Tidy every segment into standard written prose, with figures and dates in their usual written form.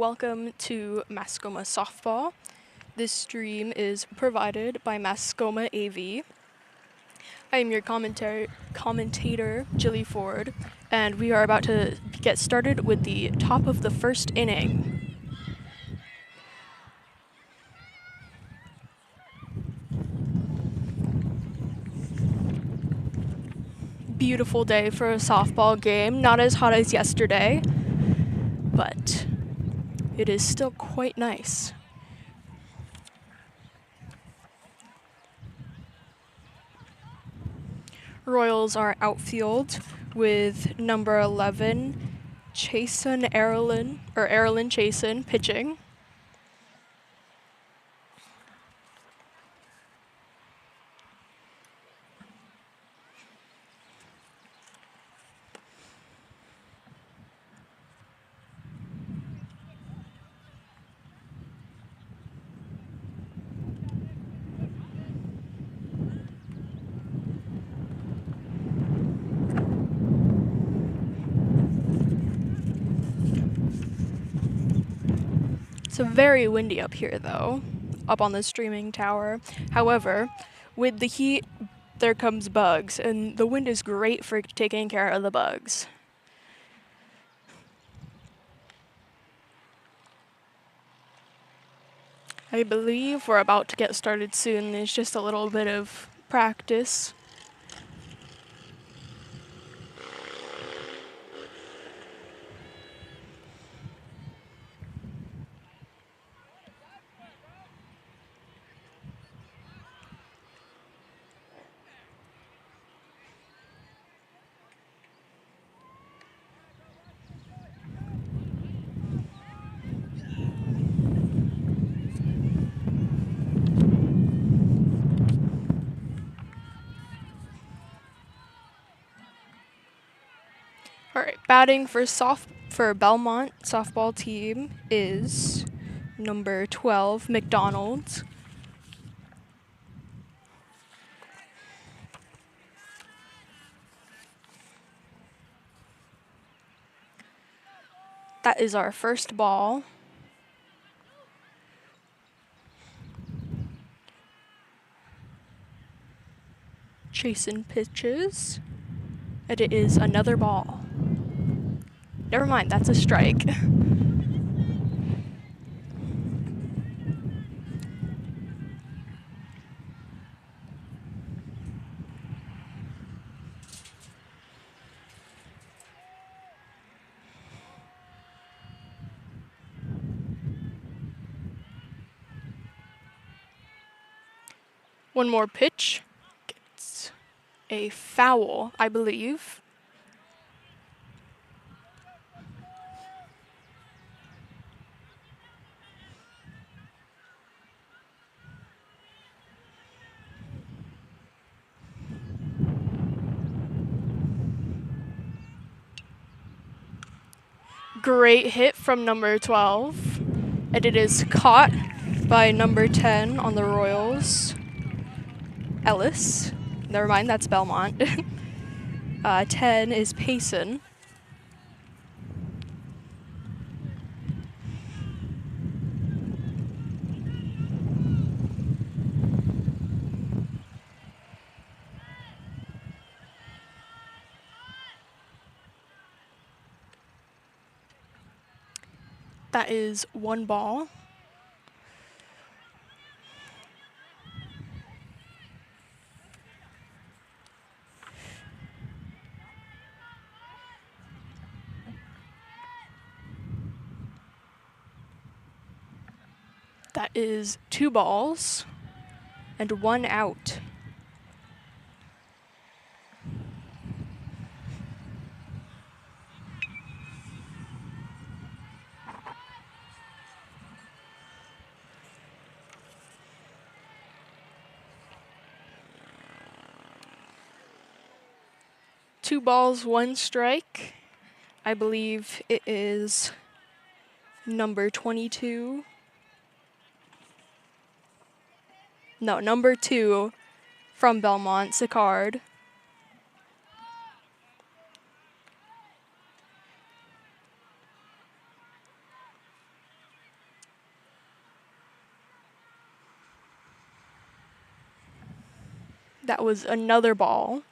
welcome to Mascoma Softball. This stream is provided by Mascoma AV. I am your commentator, Jilly Ford, and we are about to get started with the top of the first inning. Beautiful day for a softball game, not as hot as yesterday, but it is still quite nice. Royals are outfield with number 11, Erlin Chasen pitching. It's very windy up here, though, up on the streaming tower. However, with the heat, there comes bugs, and the wind is great for taking care of the bugs. I believe we're about to get started soon. There's just a little bit of practice. All right, batting for Belmont softball team is number 12, McDonald. That is our first ball. Chasen pitches, and it is another ball. Never mind, that's a strike. One more pitch. It's a foul, I believe. Great hit from number 12, and it is caught by number 10 on the Royals, Ellis. Never mind, that's Belmont. 10 is Payson. That is one ball. That is two balls and one out. Two balls, one strike. I believe it is number 22. No, number 2 from Belmont, Sicard. That was another ball.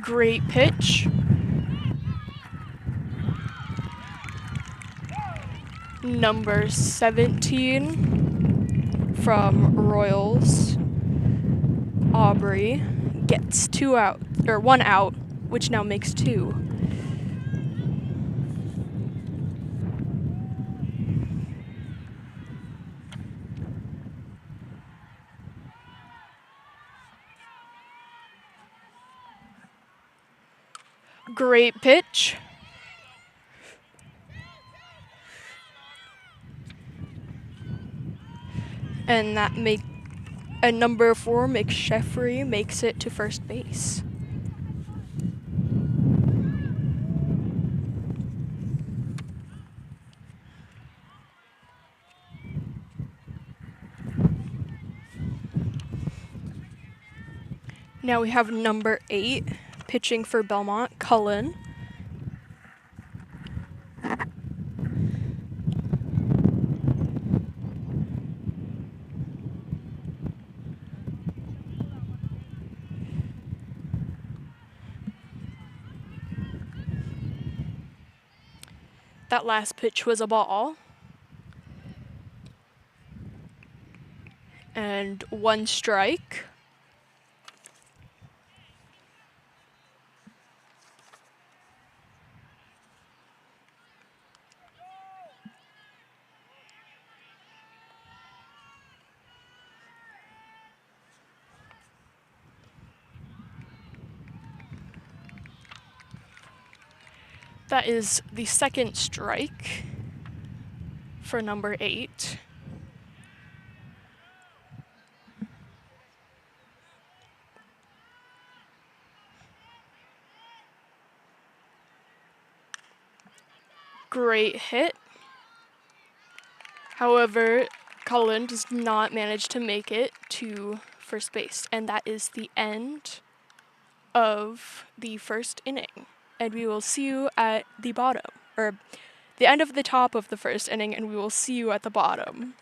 Great pitch. Number 17 from Royals, Aubrey, gets 1 out, which now makes 2. Great pitch. And number 4, McSheffrey, makes it to first base. Now we have number 8, pitching for Belmont, Cullen. That last pitch was a ball. And 1 strike. That is the second strike for number 8. Great hit. However, Cullen does not manage to make it to first base, and that is the end of the first inning. And we will see you at the bottom, or the end of the top of the first inning, and we will see you at the bottom.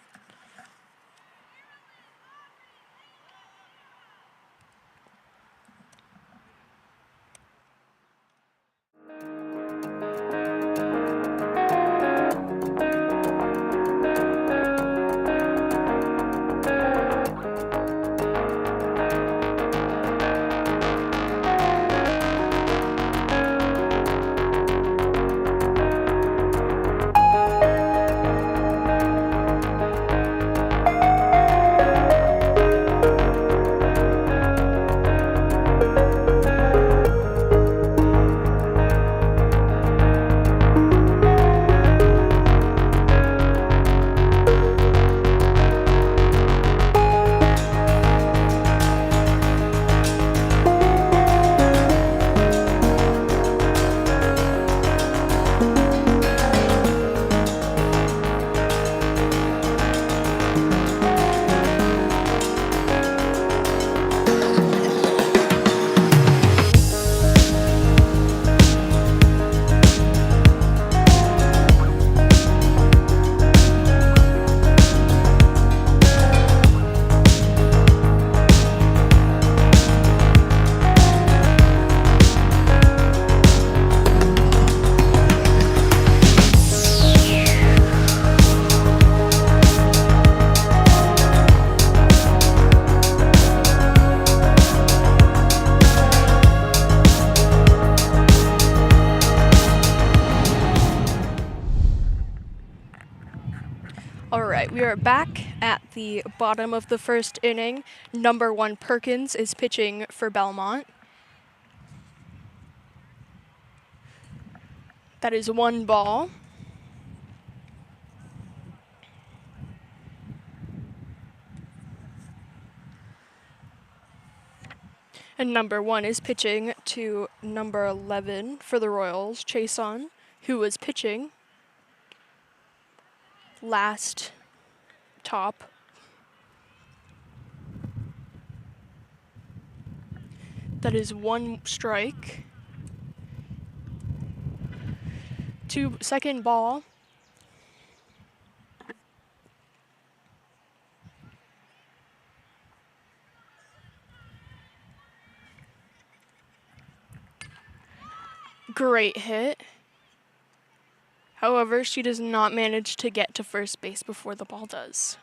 Alright, we are back at the bottom of the first inning. Number 1, Perkins, is pitching for Belmont. That is 1 ball. And number 1 is pitching to number 11 for the Royals, Chason, who was pitching last top. That is 1 strike. Second ball. Great hit. However, she does not manage to get to first base before the ball does.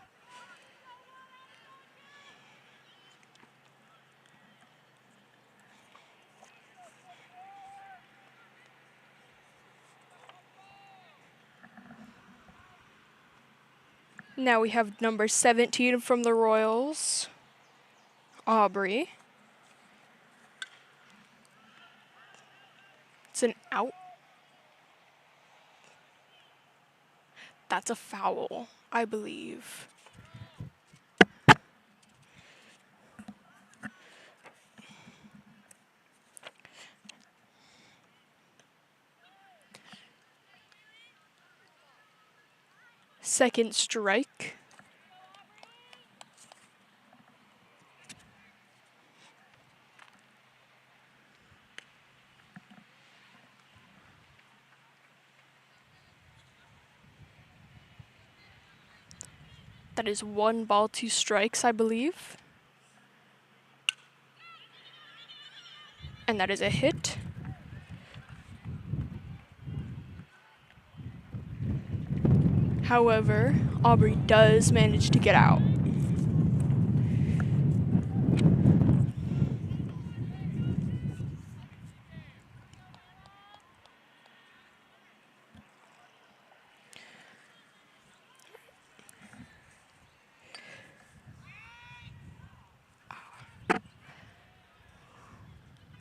Now we have number 17 from the Royals, Aubrey. It's an out. That's a foul, I believe. Second strike. That is 1 ball, 2 strikes, I believe. And that is a hit. However, Aubrey does manage to get out.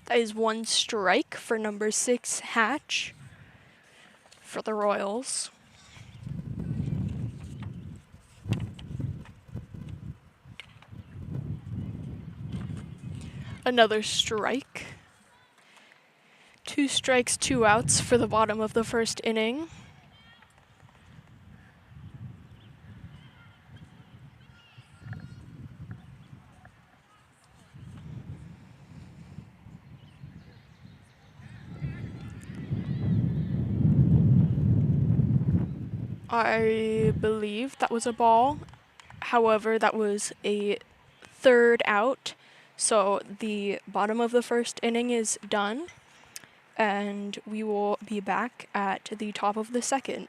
That is 1 strike for number 6, Hatch, for the Royals. Another strike. 2 strikes, 2 outs for the bottom of the first inning. I believe that was a ball. However, that was a 3rd out. So the bottom of the first inning is done. And we will be back at the top of the second.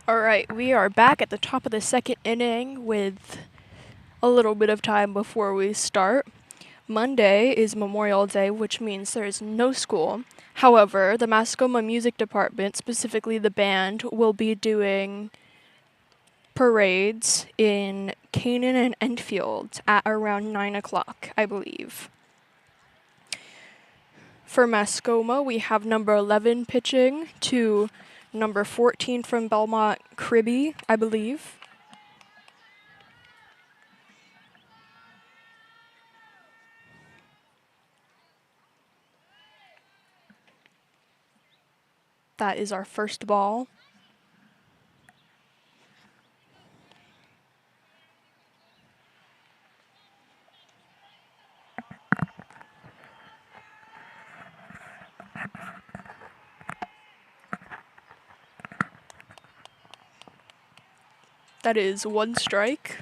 Alright, we are back at the top of the second inning with a little bit of time before we start. Monday is Memorial Day, which means there is no school. However, the Mascoma Music Department, specifically the band, will be doing parades in Canaan and Enfield at around 9 o'clock, I believe. For Mascoma, we have number 11 pitching to number 14 from Belmont, Cribby, I believe. That is our first ball. That is one strike.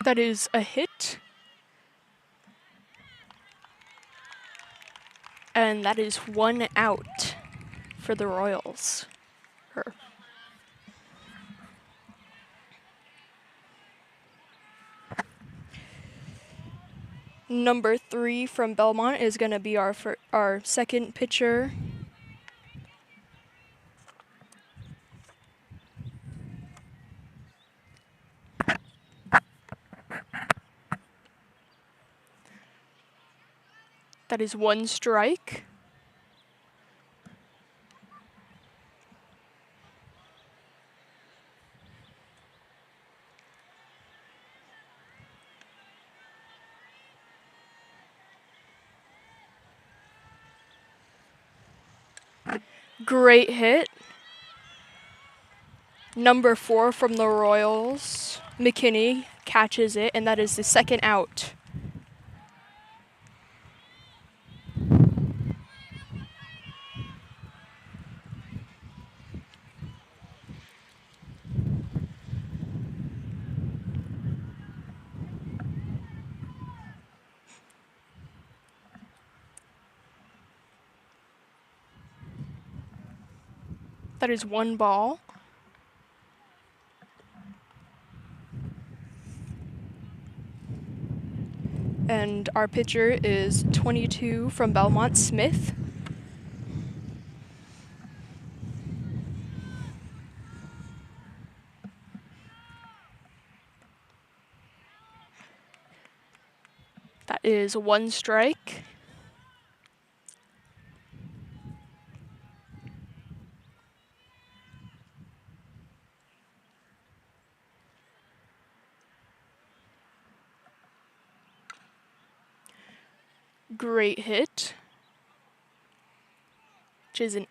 That is a hit. And that is one out for the Royals. Number 3 from Belmont is going to be our second pitcher. That is one strike. Great hit. Number 4 from the Royals, McKinney, catches it, and that is the second out. That is one ball. And our pitcher is 22 from Belmont, Smith. That is one strike. Great hit, which is a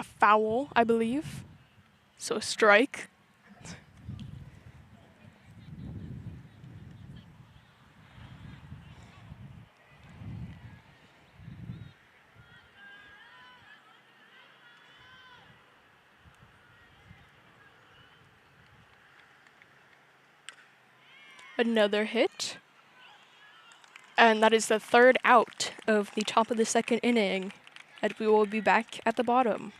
foul, I believe. So a strike. Another hit. And that is the third out of the top of the second inning. And we will be back at the bottom.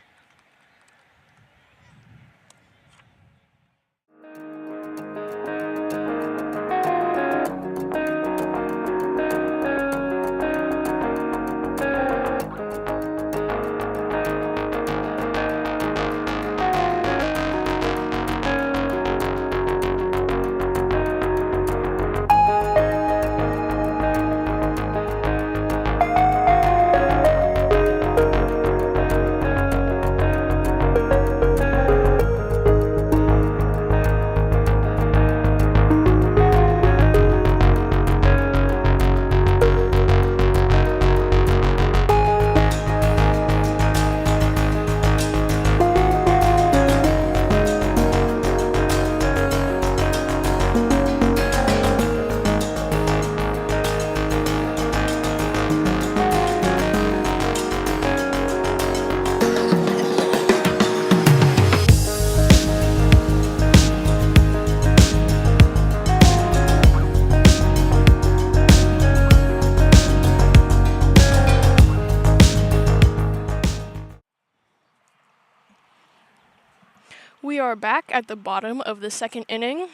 We are back at the bottom of the second inning.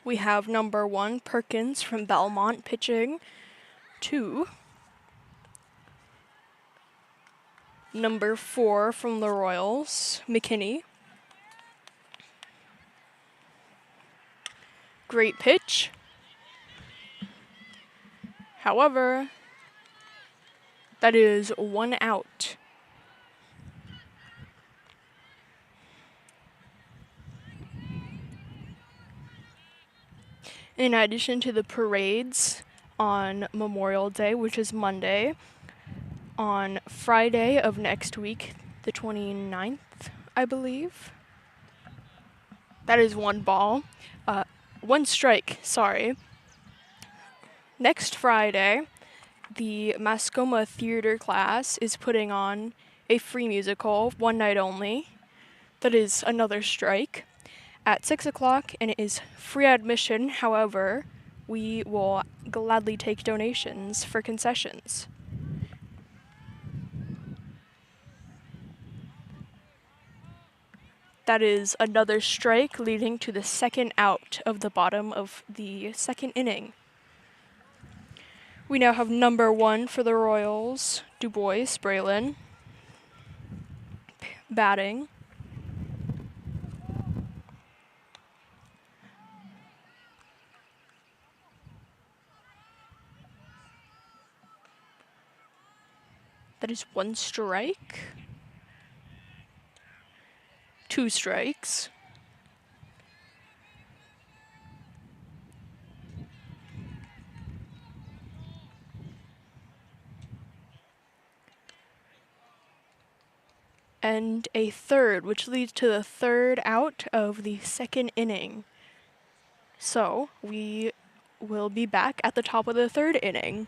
We have number 1, Perkins from Belmont, pitching to number 4 from the Royals, McKinney. Great pitch. However, That is 1 out. In addition to the parades on Memorial Day, which is Monday, on Friday of next week, the 29th, I believe. That is 1 ball. 1 strike, sorry. Next Friday, the Mascoma theater class is putting on a free musical, 1 night only. That is another strike at 6 o'clock, and it is free admission. However, we will gladly take donations for concessions. That is another strike, leading to the 2nd out of the bottom of the 2nd inning. We now have number 1 for the Royals, Dubois Braylon, batting. That is 1 strike. 2 strikes. And a 3rd, which leads to the 3rd out of the 2nd inning. So we will be back at the top of the 3rd inning.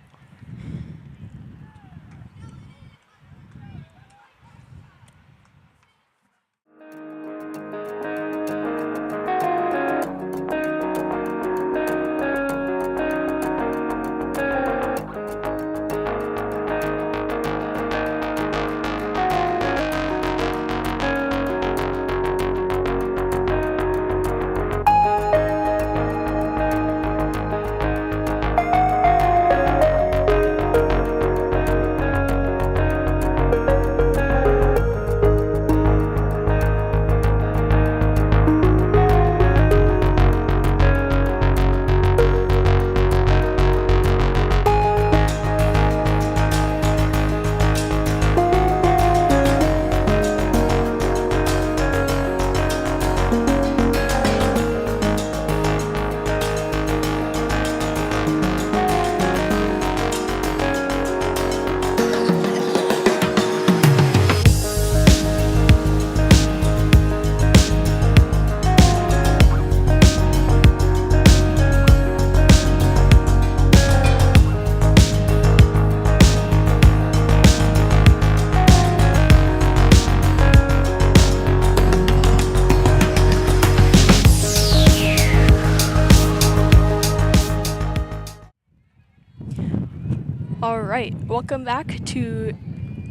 All right, welcome back to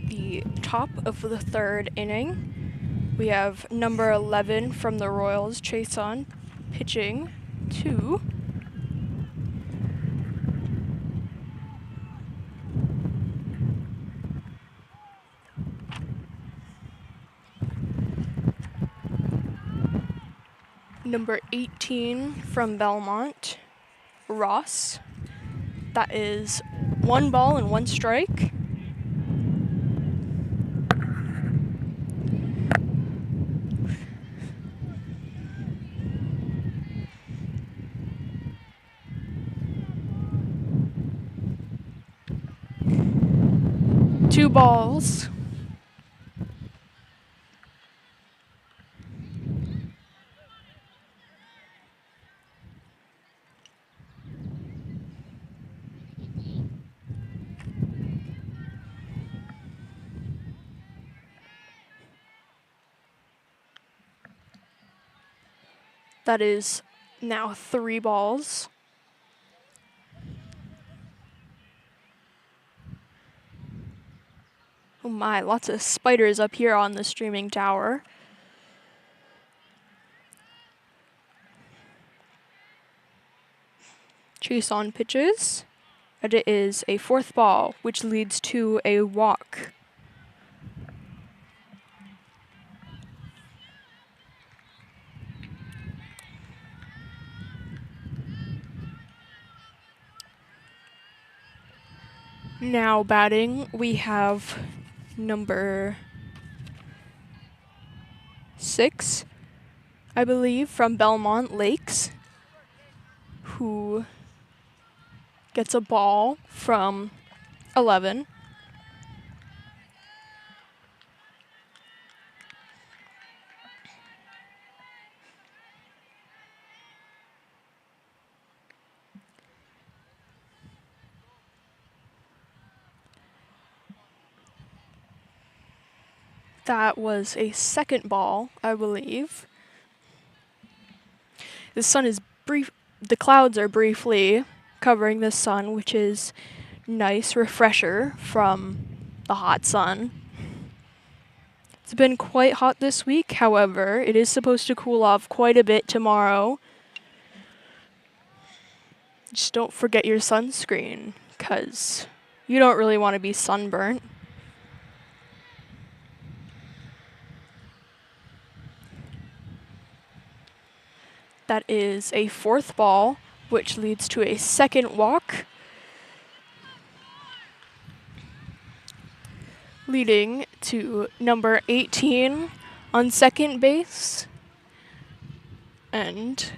the top of the 3rd inning. We have number 11 from the Royals, Chason, pitching to number 18 from Belmont, Ross. That is 1 ball and 1 strike. Two balls. That is now 3 balls. Oh my, lots of spiders up here on the streaming tower. Chase on pitches. And it is a 4th ball, which leads to a walk. Now batting, we have number 6, I believe, from Belmont Lakes, who gets a ball from 11. That was a second ball, I believe. The sun is the clouds are briefly covering the sun, which is nice refresher from the hot sun. It's been quite hot this week, however, it is supposed to cool off quite a bit tomorrow. Just don't forget your sunscreen, because you don't really want to be sunburnt. That is a fourth ball, which leads to a second walk, leading to number 18 on second base. And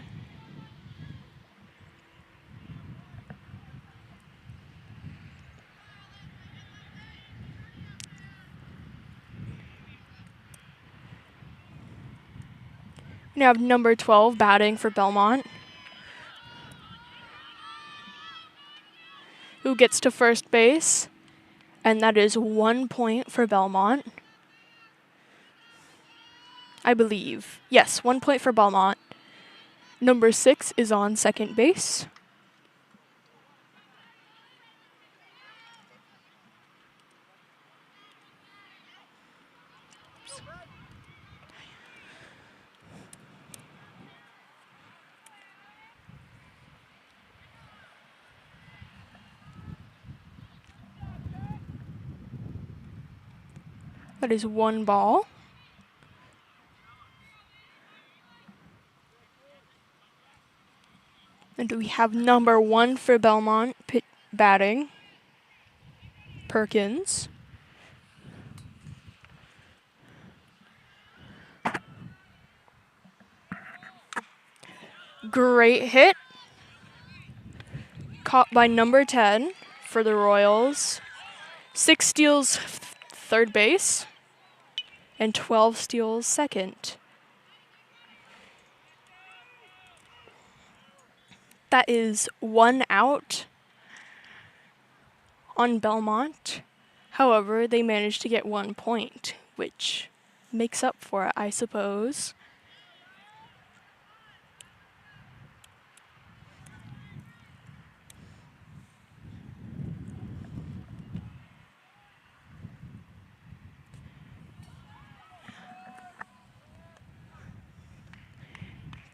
we have number 12 batting for Belmont, who gets to first base, and that is 1 point for Belmont. I believe. Yes, 1 point for Belmont. Number 6 is on second base. That is 1 ball. And we have number 1 for Belmont batting, Perkins. Great hit. Caught by number 10 for the Royals. 6 steals third base, and 12 steals second. That is 1 out on Belmont. However, they managed to get 1 point, which makes up for it, I suppose.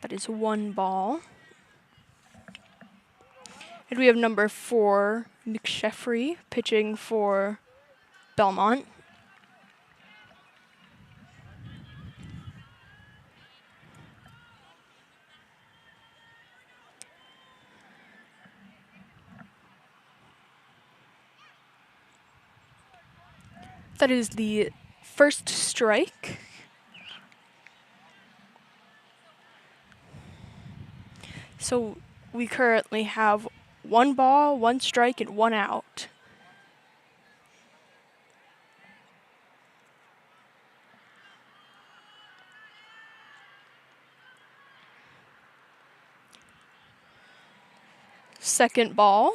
That is 1 ball. And we have number 4, McSheffrey, pitching for Belmont. That is the first strike. So we currently have 1 ball, 1 strike, and 1 out. Second ball.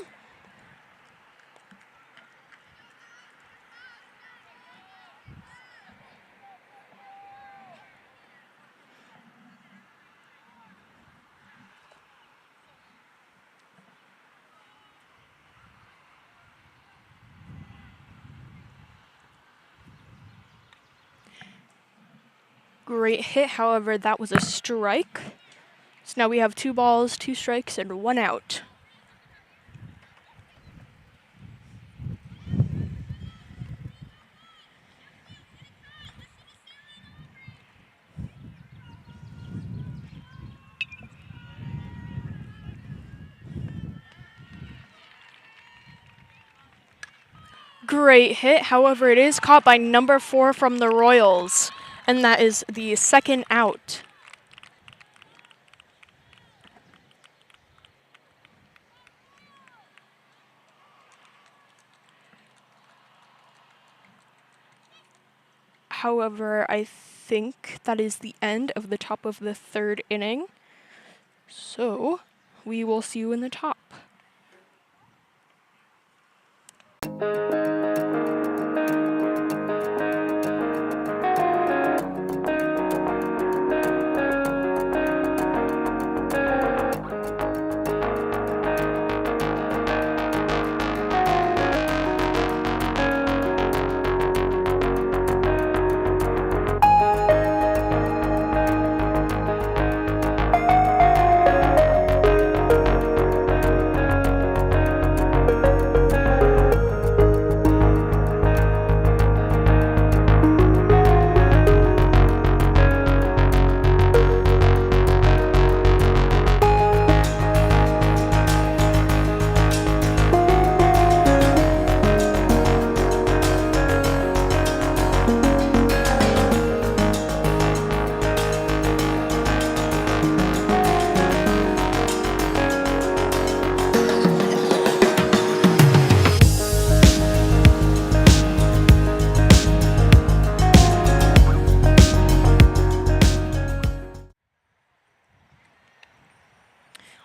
Great hit, however, that was a strike. So now we have 2 balls, 2 strikes, and 1 out. Great hit. However, it is caught by number 4 from the Royals, and that is the second out. However, I think that is the end of the top of the 3rd inning. So, we will see you in the top.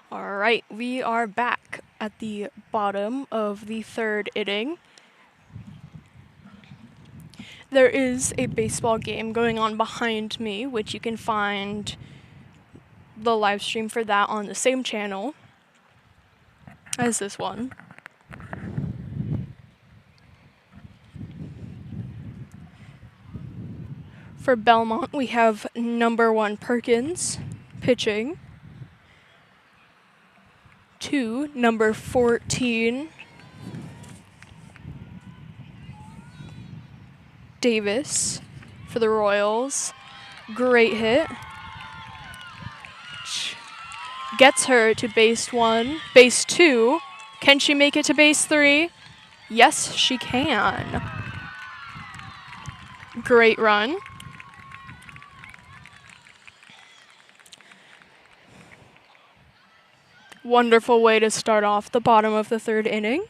Alright, we are back at the bottom of the 3rd inning. There is a baseball game going on behind me, which you can find the live stream for that on the same channel as this one. For Belmont, we have number 1 Perkins pitching. 2, number 14 Davis for the Royals. Great hit. Gets her to base 1, base 2. Can she make it to base 3? Yes, she can. Great run. Wonderful way to start off the bottom of the 3rd inning.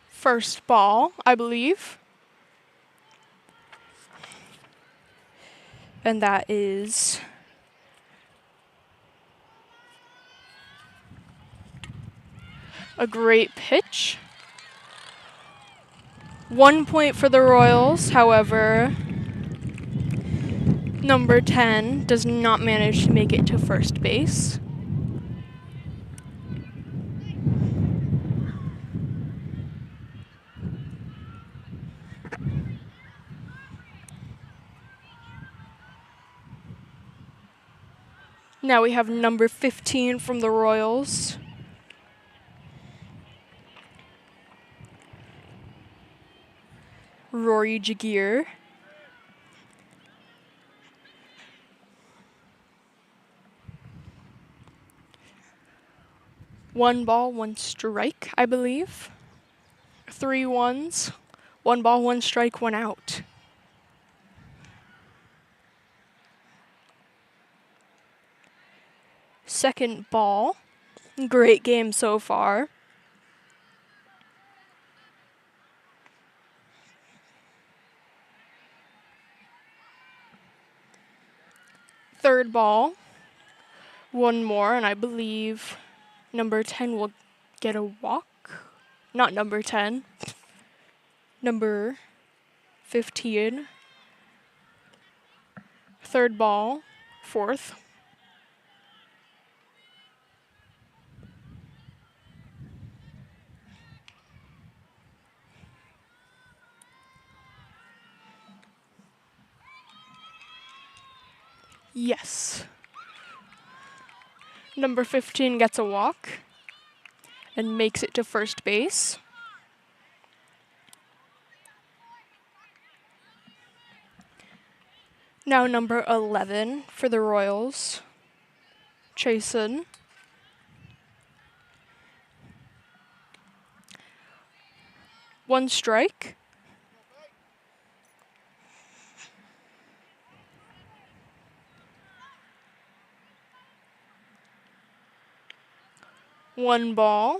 First ball, I believe. And that is a great pitch. 1 point for the Royals, however, number 10 does not manage to make it to first base. Now we have number 15 from the Royals. Rory Jagier. One ball, one strike, I believe. 3 1s. 1 ball, 1 strike, 1 out. Second ball. Great game so far. Third ball. 1 more, and I believe number 10 will get a walk. Not number 10. Number 15. Third ball. 4th. Yes. Number 15 gets a walk and makes it to first base. Now number 11 for the Royals, Chasen. One strike. One ball.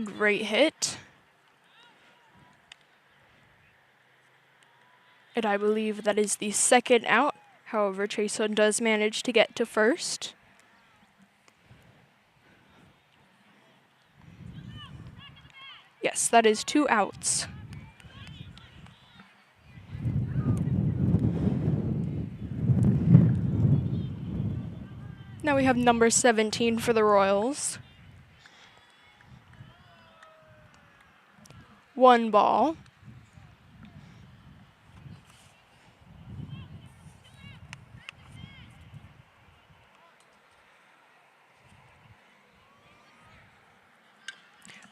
Great hit. And I believe that is the second out. However, Chasen does manage to get to first. Yes, that is 2 outs. Now we have number 17 for the Royals. One ball.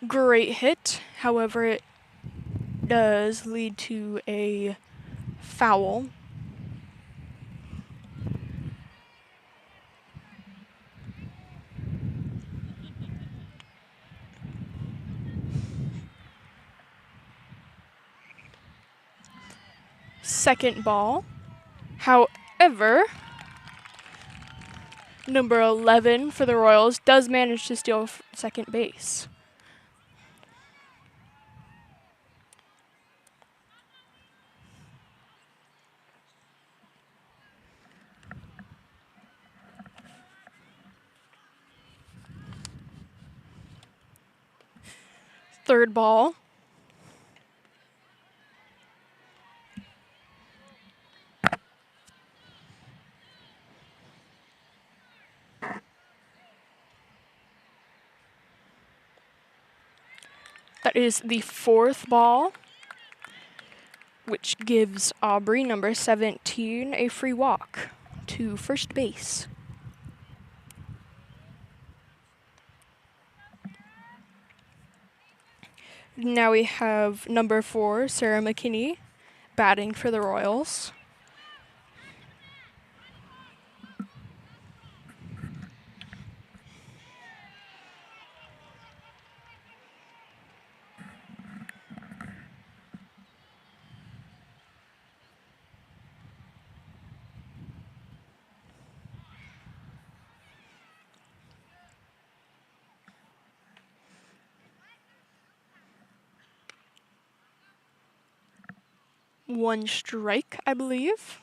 Great hit. However, it does lead to a foul. Second ball. However, number 11 for the Royals does manage to steal second base. Third ball. That is the fourth ball, which gives Aubrey, number 17, a free walk to first base. Now we have number 4, Sarah McKinney, batting for the Royals. One strike, I believe.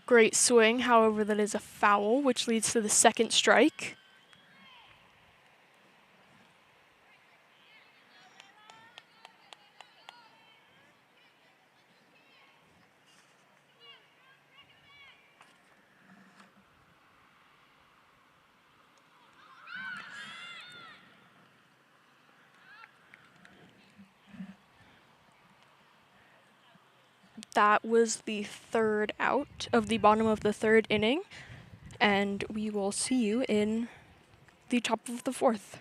Great swing, however, that is a foul, which leads to the second strike. That was the third out of the bottom of the third inning, and we will see you in the top of the fourth.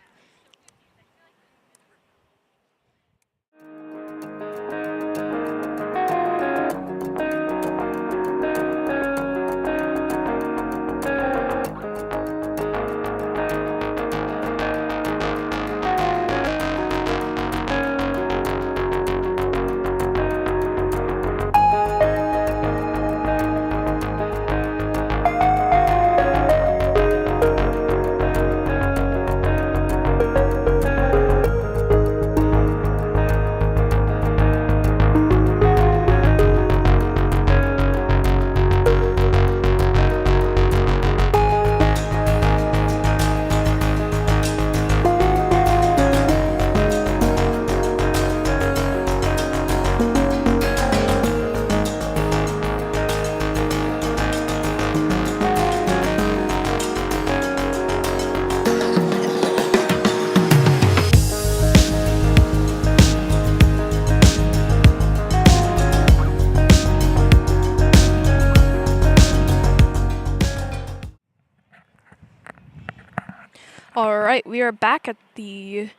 All right, we are back at the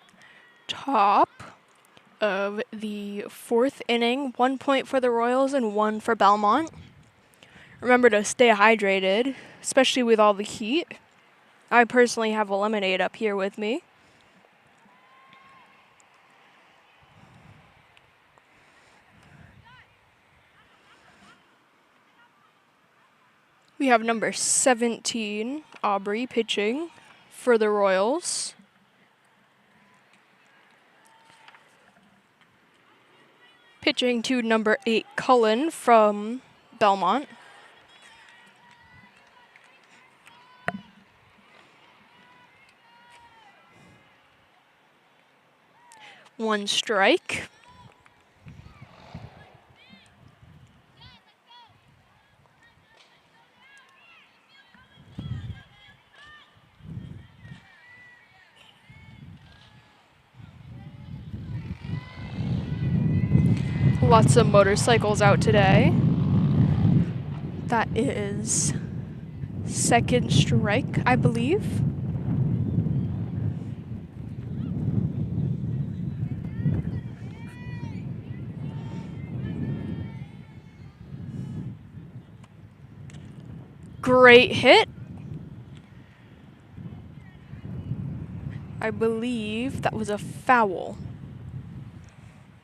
top of the fourth inning. 1 point for the Royals and 1 for Belmont. Remember to stay hydrated, especially with all the heat. I personally have a lemonade up here with me. We have number 17, Aubrey, pitching for the Royals. Pitching to number 8, Cullen from Belmont. One strike. Lots of motorcycles out today. That is second strike, I believe. Great hit. I believe that was a foul,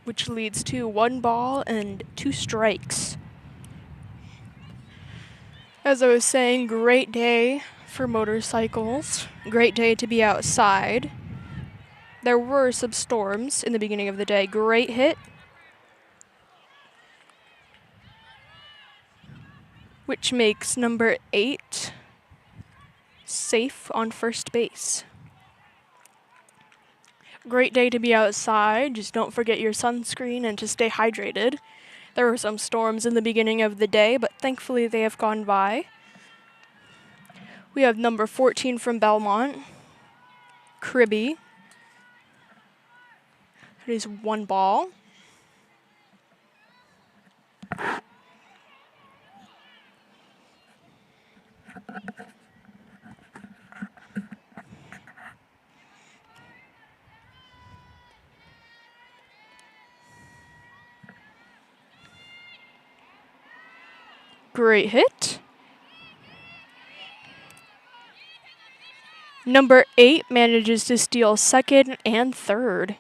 which leads to 1 ball and 2 strikes. As I was saying, great day for motorcycles. Great day to be outside. There were some storms in the beginning of the day. Great hit. Which makes number 8 safe on first base. Great day to be outside. Just don't forget your sunscreen and to stay hydrated. There were some storms in the beginning of the day, but thankfully they have gone by. We have number 14 from Belmont, Cribby. It is 1 ball. Great hit. Number 8 manages to steal second and third.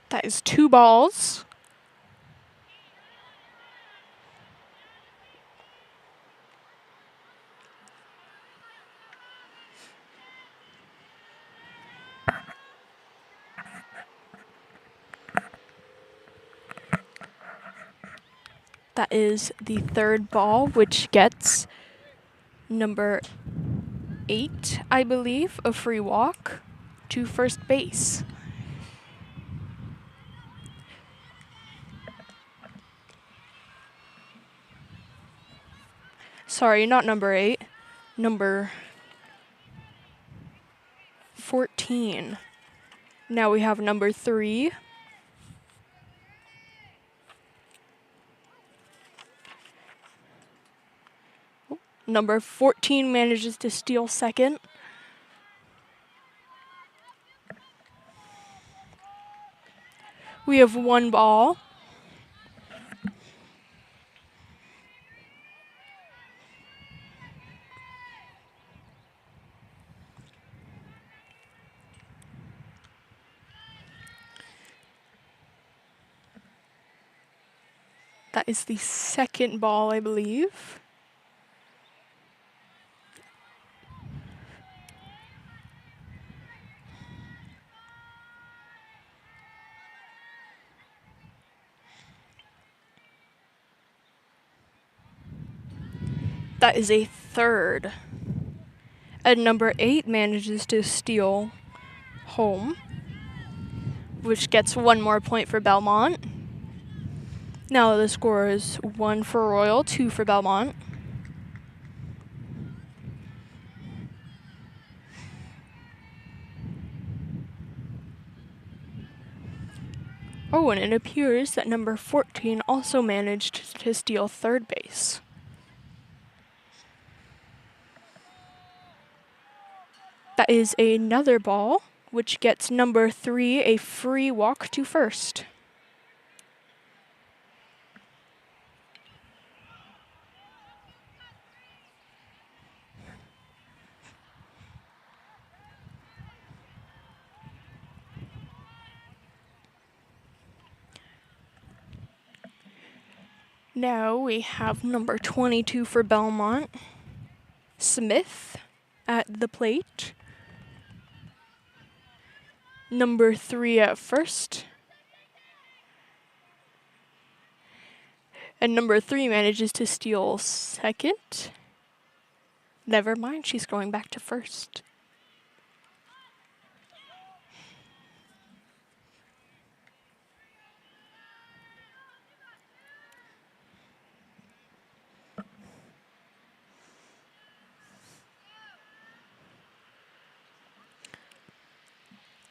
That is 2 balls. That is the 3rd ball, which gets number 8, I believe, a free walk to first base. Sorry, not number 8. Number 14. Now we have number 3. Number 14 manages to steal second. We have 1 ball. That is the 2nd ball, I believe. That is a 3rd. And number 8 manages to steal home, which gets 1 more point for Belmont. Now the score is 1 for Royal, 2 for Belmont. Oh, and it appears that number 14 also managed to steal third base. That is another ball, which gets number 3 a free walk to first. Now we have number 22 for Belmont, Smith, at the plate. Number 3 at first. And number 3 manages to steal second. Never mind, she's going back to first.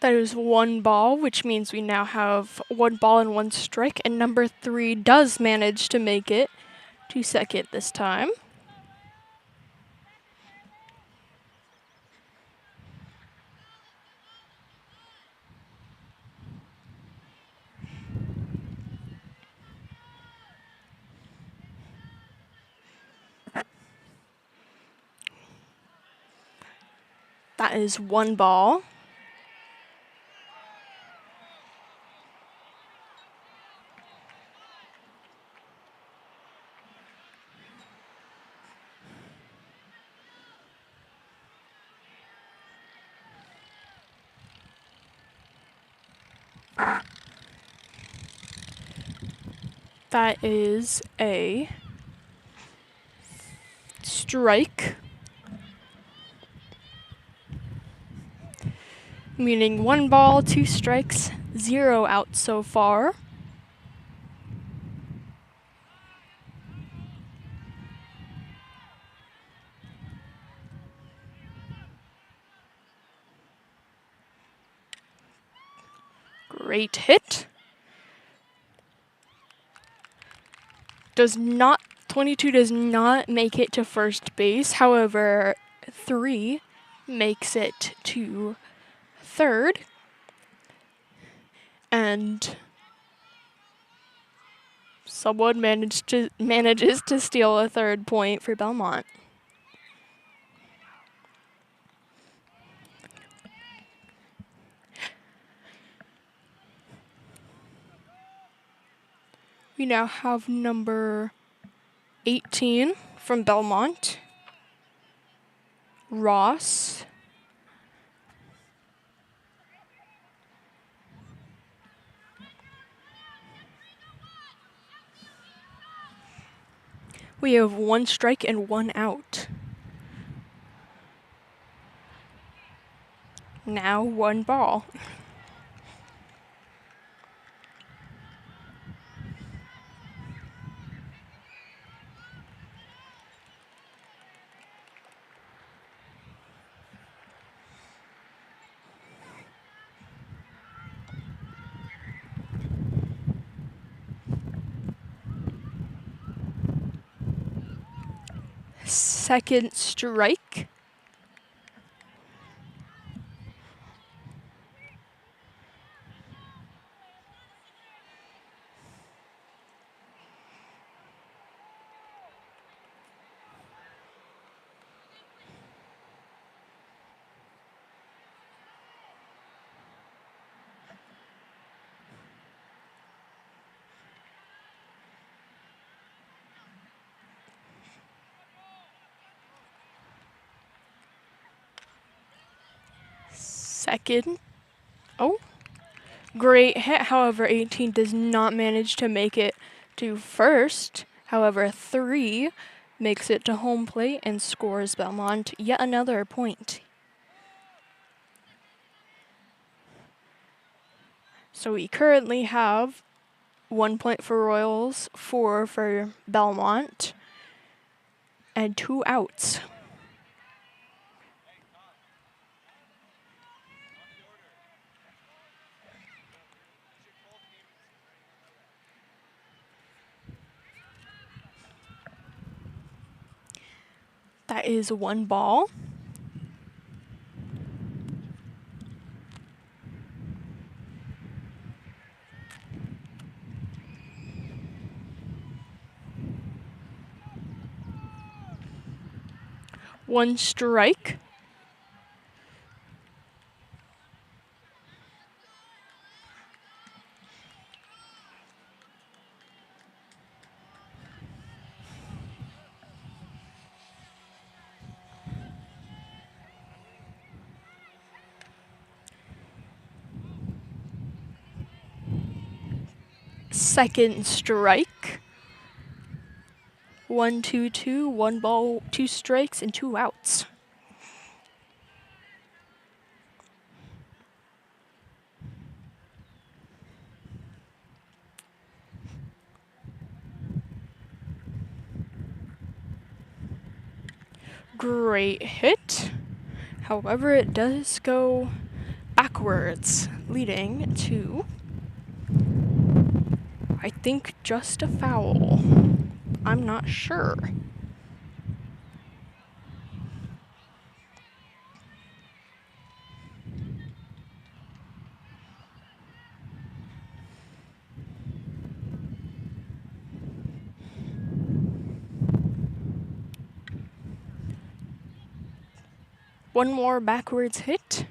That is 1 ball, which means we now have 1 ball and 1 strike, and number 3 does manage to make it to second this time. That is 1 ball. That is a strike, meaning 1 ball, 2 strikes, 0 out so far. Great hit. 22 does not make it to first base. However, 3 makes it to third. And someone manages to steal a 3rd point for Belmont. We now have number 18 from Belmont, Ross. We have 1 strike and 1 out. Now 1 ball. Second strike. Second. Oh, great hit. However, 18 does not manage to make it to first. However, 3 makes it to home plate and scores Belmont yet another point. So we currently have 1 point for Royals, 4 for Belmont, and 2 outs. That is 1 ball. One strike. Second strike. 1-2-2, 1 ball, 2 strikes, and 2 outs. Great hit. However, it does go backwards, leading to, I think, just a foul. I'm not sure. One more backwards hit.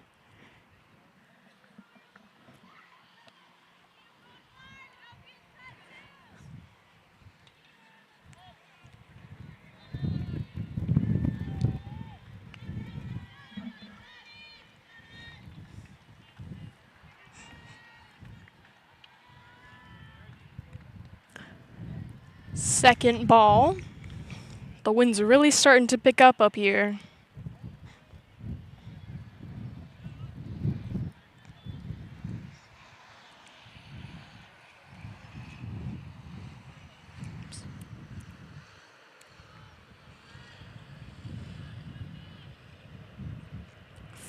Second ball. The wind's really starting to pick up here.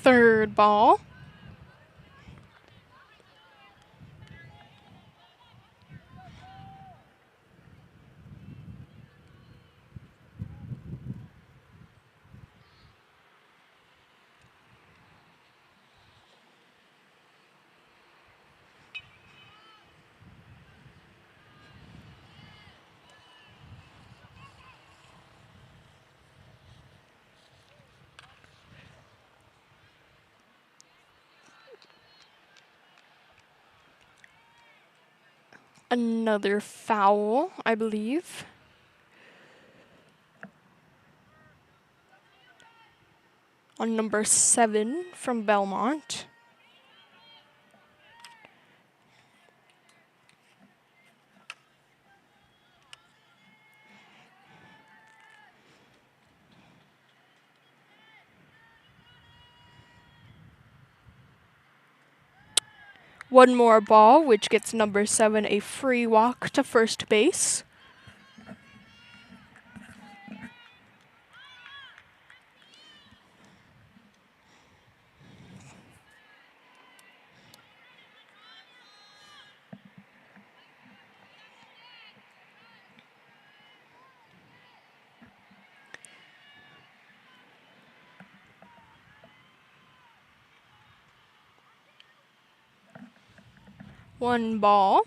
Third ball. Another foul, I believe. On number 7 from Belmont. One more ball, which gets number 7 a free walk to first base. One ball.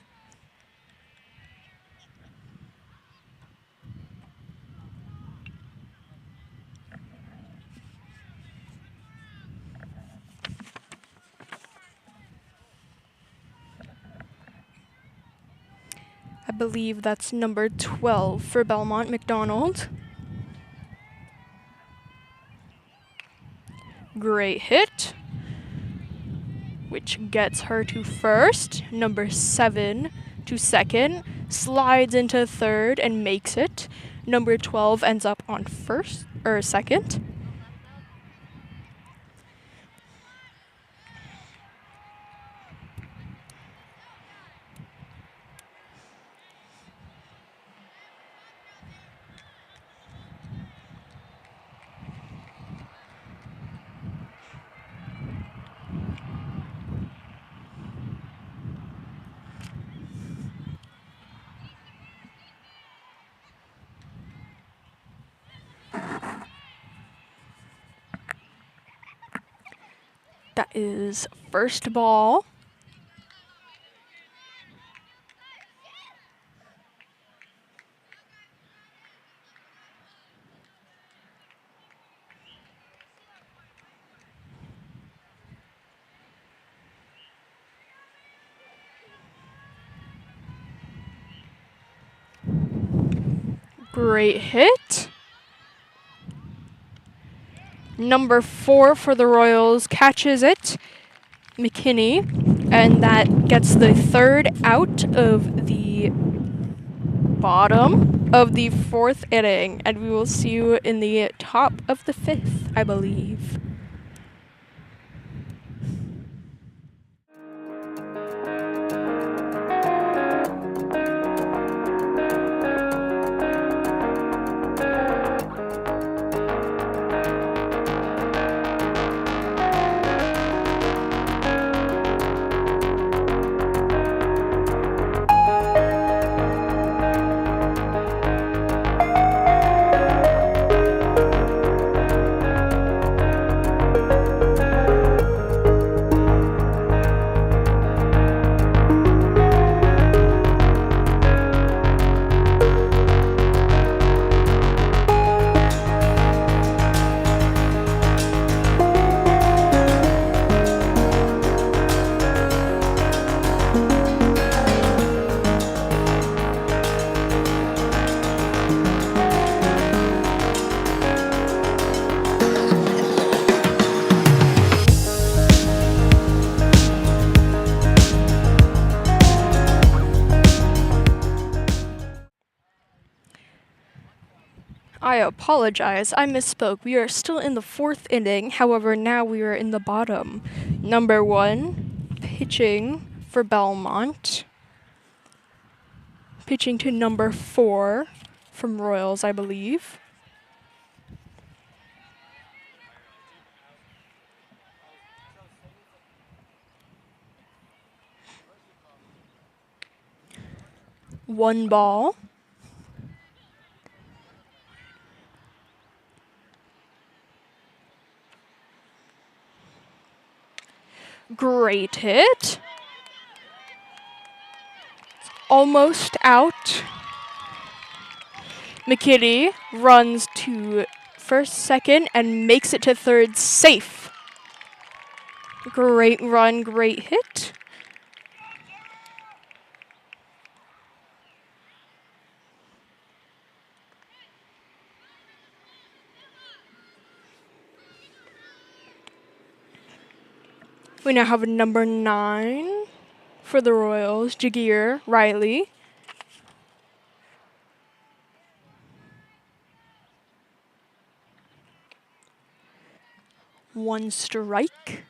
I believe that's number 12 for Belmont, McDonald. Great hit, which gets her to first. Number 7 to second, slides into third and makes it. Number 12 ends up on second. That is first ball. Great hit. Number 4 for the Royals catches it, McKinney, and that gets the third out of the bottom of the 4th inning, and we will see you in the top of the 5th, I believe. I apologize, I misspoke. We are still in the 4th inning, however, now we are in the bottom. Number 1, pitching for Belmont. Pitching to number 4 from Royals, I believe. One ball. Great hit. Almost out. McKinney runs to first, second, and makes it to third safe. Great run, great hit. We now have a number 9 for the Royals, Jagier Riley. One strike.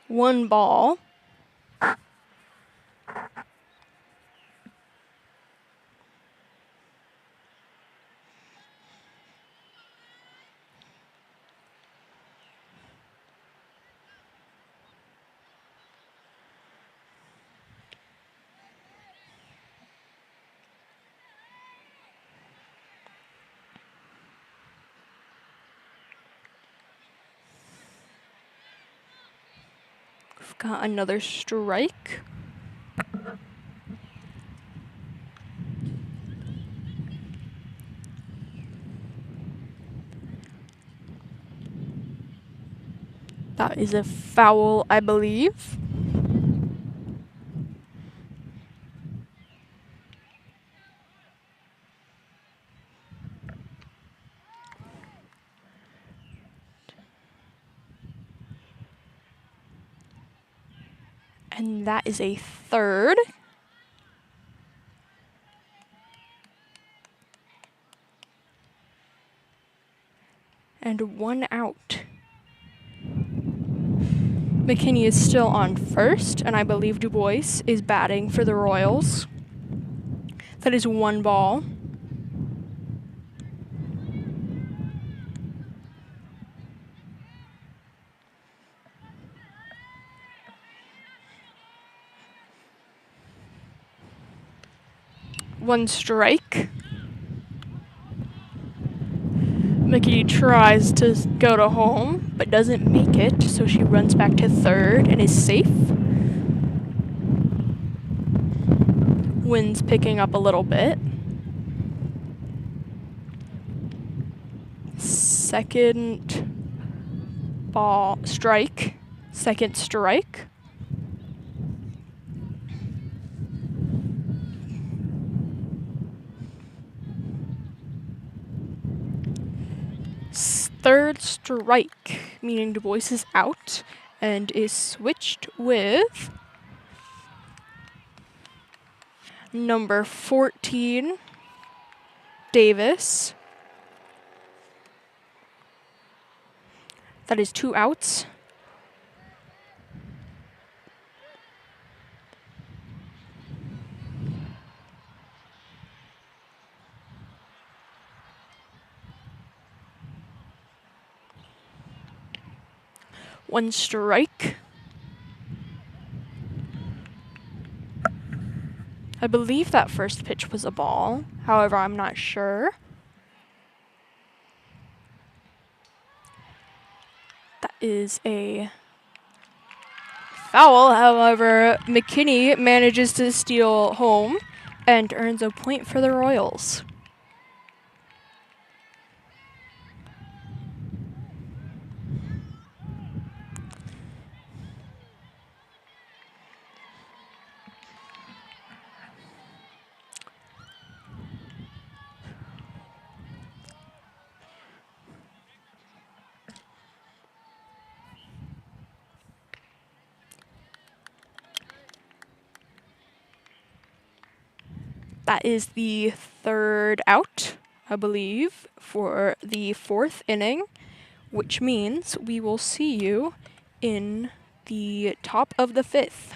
One ball. We've got another strike. That is a foul, I believe. And that is a third. And one out. McKinney is still on first, and I believe Du Bois is batting for the Royals. That is one ball. 1 strike. Mickey tries to go to home, but doesn't make it, so she runs back to third and is safe. Wind's picking up a little bit. Second ball strike. Second strike. Third strike, meaning Du Bois is out and is switched with number 14, Davis. That is 2 outs. One strike. I believe that first pitch was a ball. However, I'm not sure. That is a foul. However, McKinney manages to steal home and earns a point for the Royals. That is the third out, I believe, for the 4th inning, which means we will see you in the top of the 5th.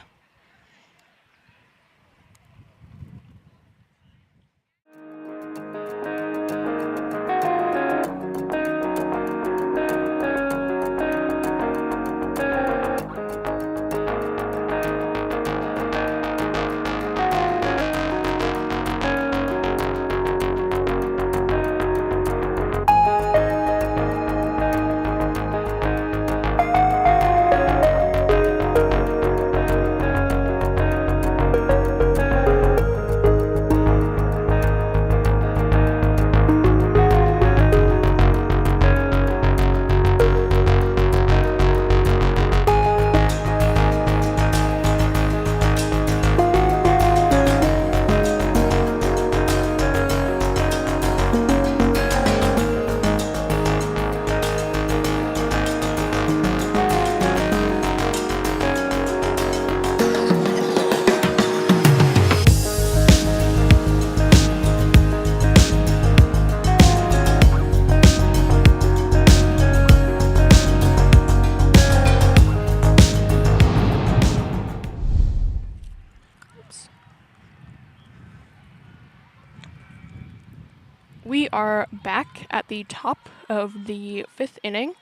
We are back at the top of the 5th inning.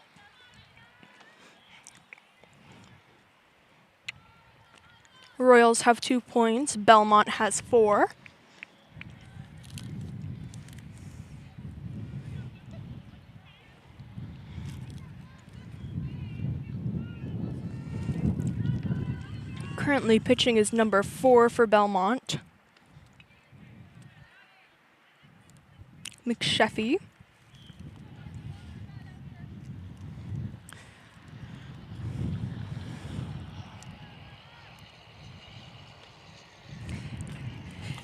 Royals have 2 points. Belmont has 4. Currently pitching is number 4 for Belmont, McSheffy.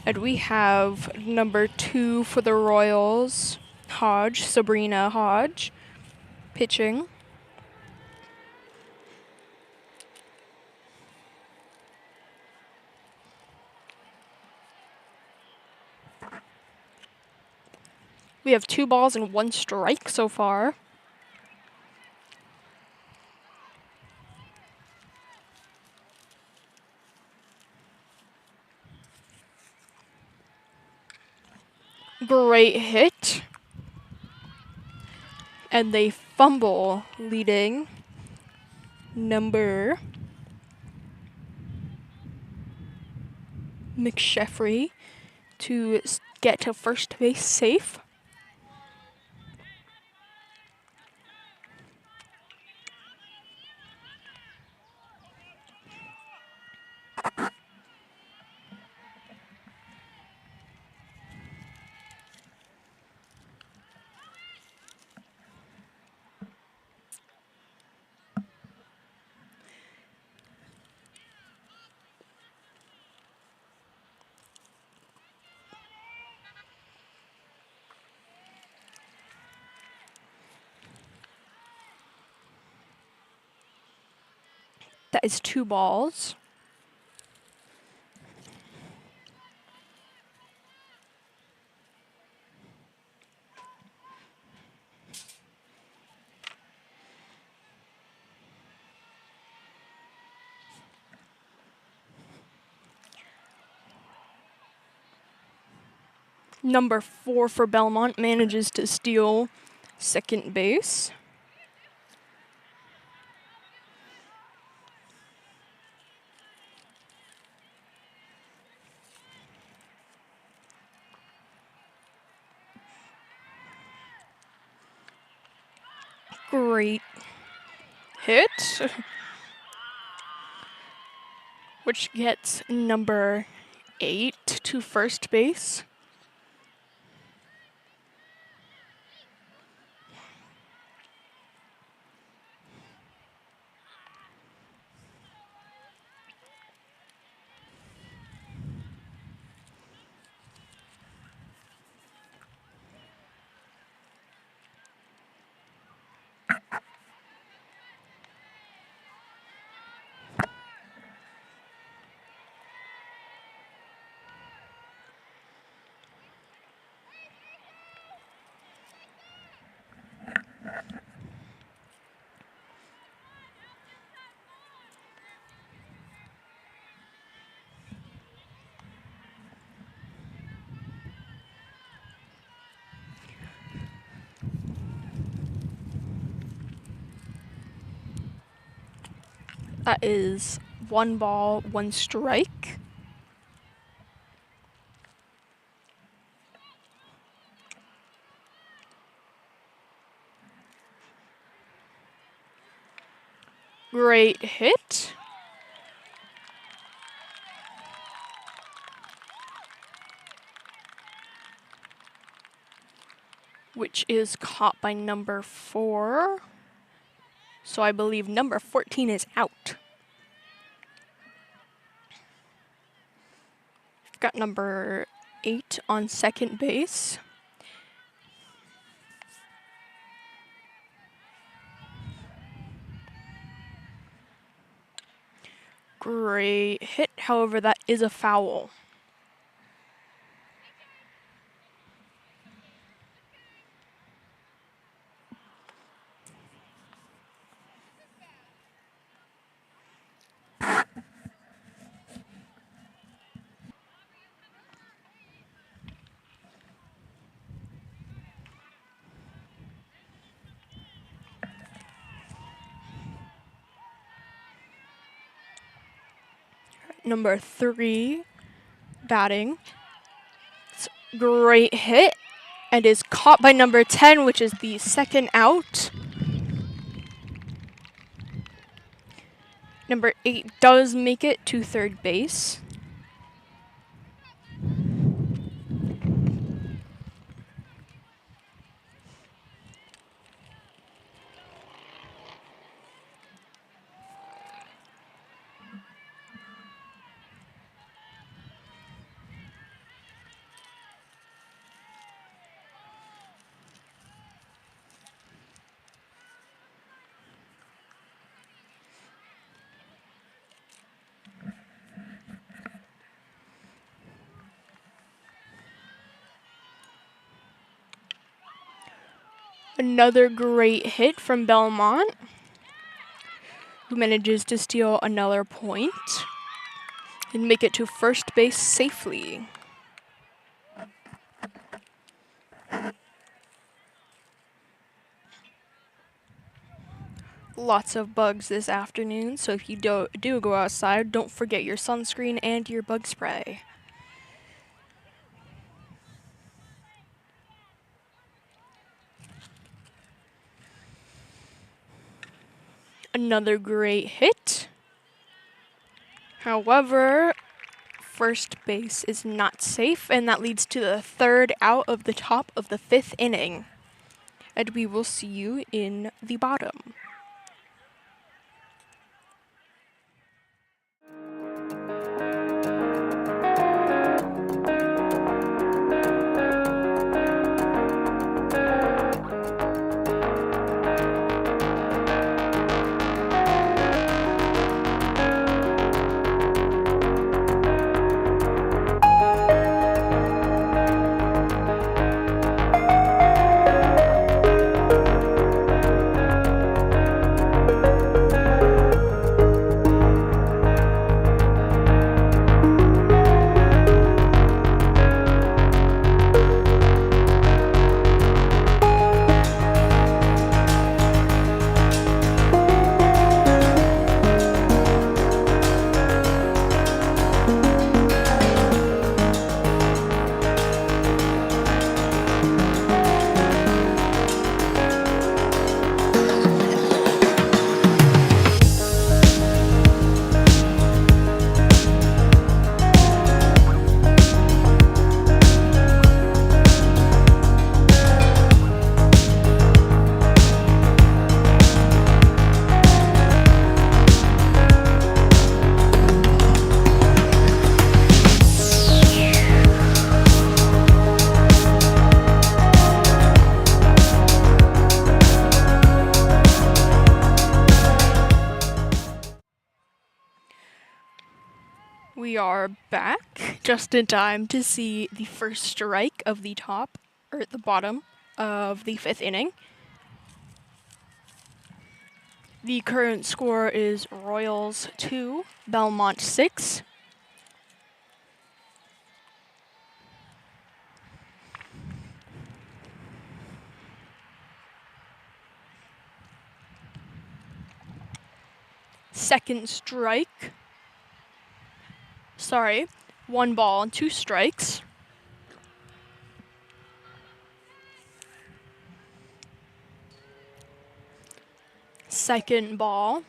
And we have number 2 for the Royals, Hodge, Sabrina Hodge, pitching. We have 2 balls and 1 strike so far. Great hit. And they fumble, leading number McSheffrey to get to first base safe. That is 2 balls. Number 4 for Belmont manages to steal second base. Great hit, which gets number 8 to first base. That is 1 ball, 1 strike. Great hit. Which is caught by number 4. So I believe number 14 is out. Got number 8 on second base. Great hit, however, that is a foul. Number 3 batting. It's a great hit and is caught by number 10, which is the second out. Number 8 does make it to third base. Another great hit from Belmont, who manages to steal another point and make it to first base safely. Lots of bugs this afternoon, so if you do go outside, don't forget your sunscreen and your bug spray. Another great hit. However, first base is not safe, and that leads to the third out of the top of the 5th inning. And we will see you in the bottom. We are back just in time to see the first strike of the top, or at the bottom of the 5th inning. The current score is Royals 2, Belmont 6. Second strike. Sorry, 1 ball and 2 strikes. Second ball.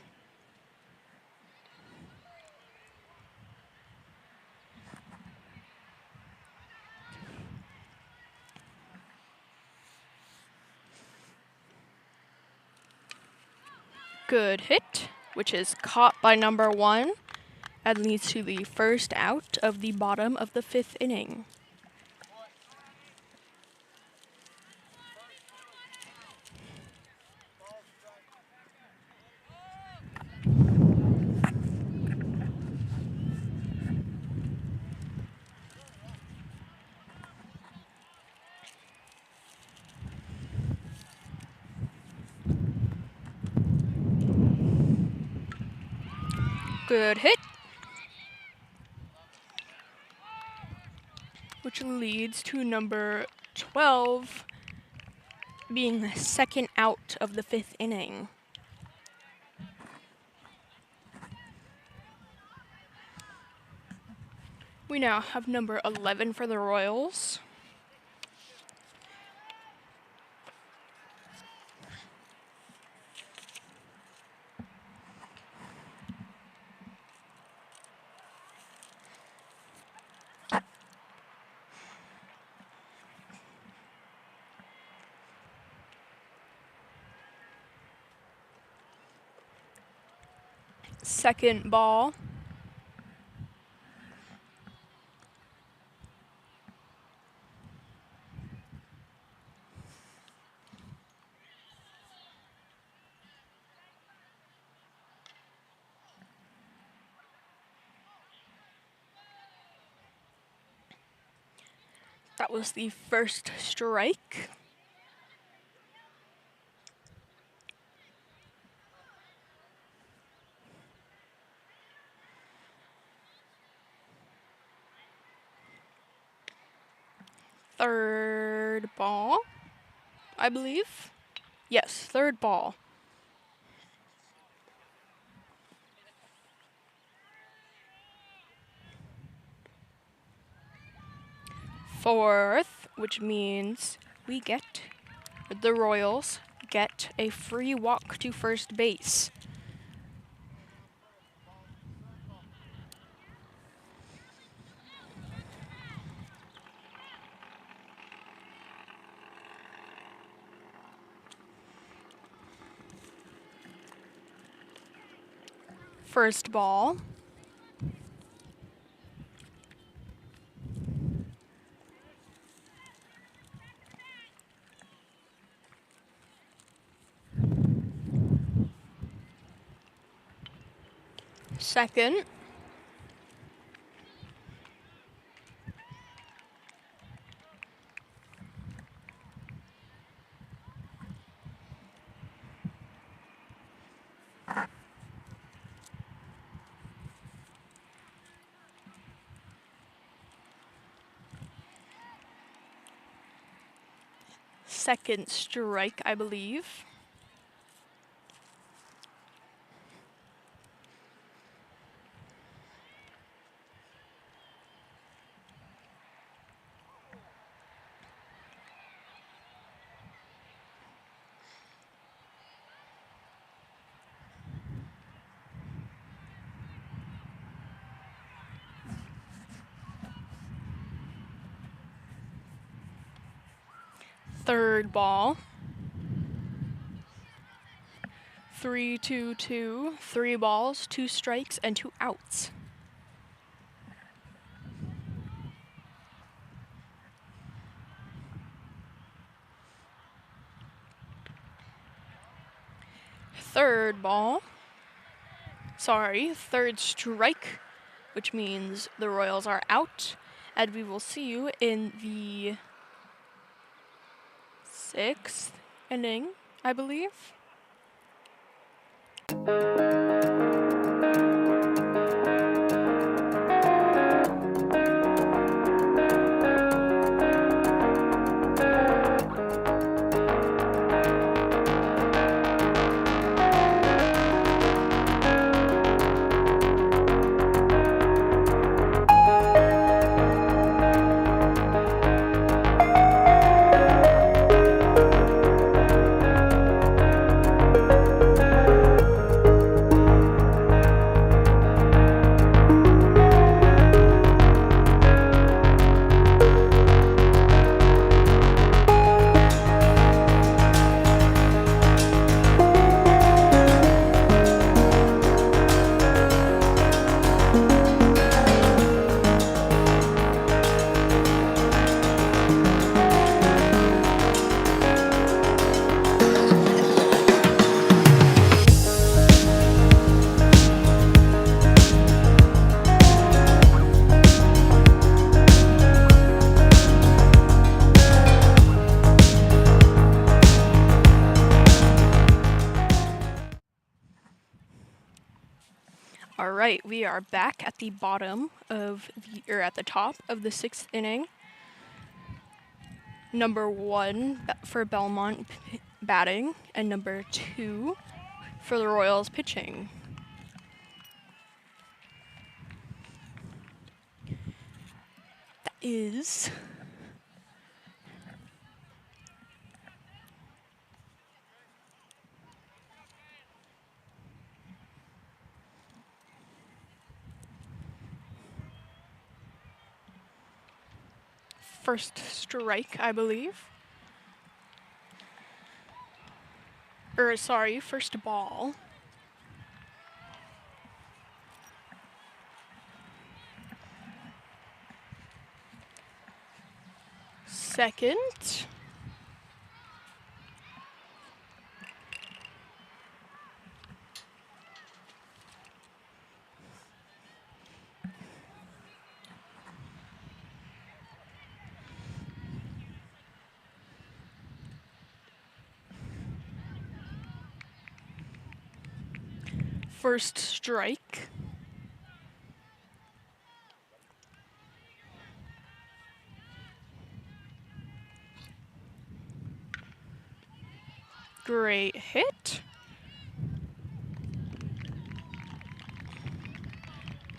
Good hit, which is caught by number 1 and leads to the first out of the bottom of the 5th inning. Good hit, which leads to number 12 being the second out of the 5th inning. We now have number 11 for the Royals. Second ball. That was the first strike. Third ball, I believe. Yes, third ball. Fourth, which means the Royals get a free walk to first base. First ball. Second. Second strike, I believe. Third ball. 3-2-2, 3 balls, 2 strikes, and 2 outs. Third ball. Third strike, which means the Royals are out, and we will see you in the 6th inning, I believe. All right, we are back at the at the top of the 6th inning. Number 1 for Belmont batting, and number 2 for the Royals pitching. That is first strike, I believe. First ball. Second. First strike. Great hit.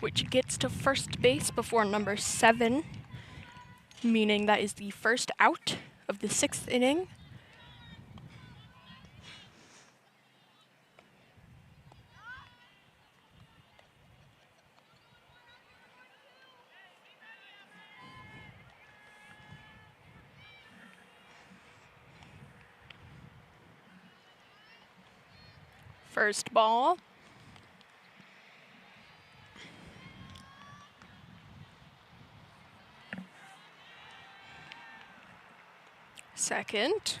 Which gets to first base before number 7, meaning that is the first out of the 6th inning. First ball. Second.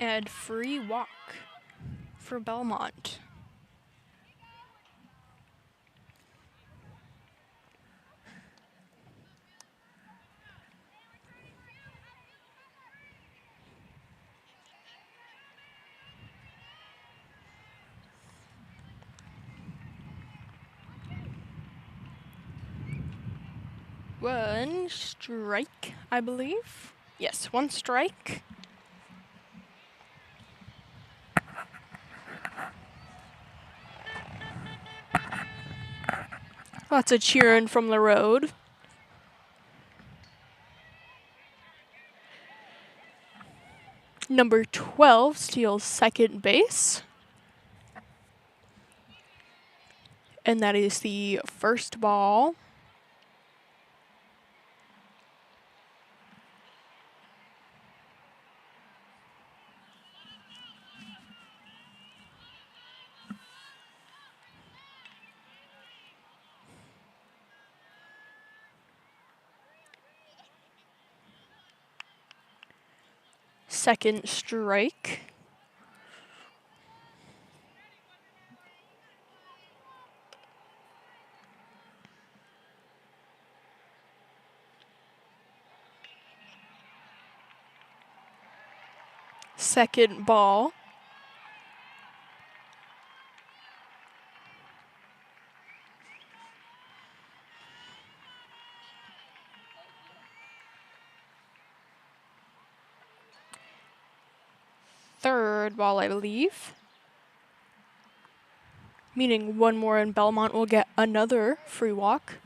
And free walk for Belmont. One strike, I believe. Yes, one strike. Lots of cheering from the road. Number 12 steals second base. And that is the first ball. Second strike. Second ball. Third ball, I believe. Meaning one more and Belmont will get another free walk.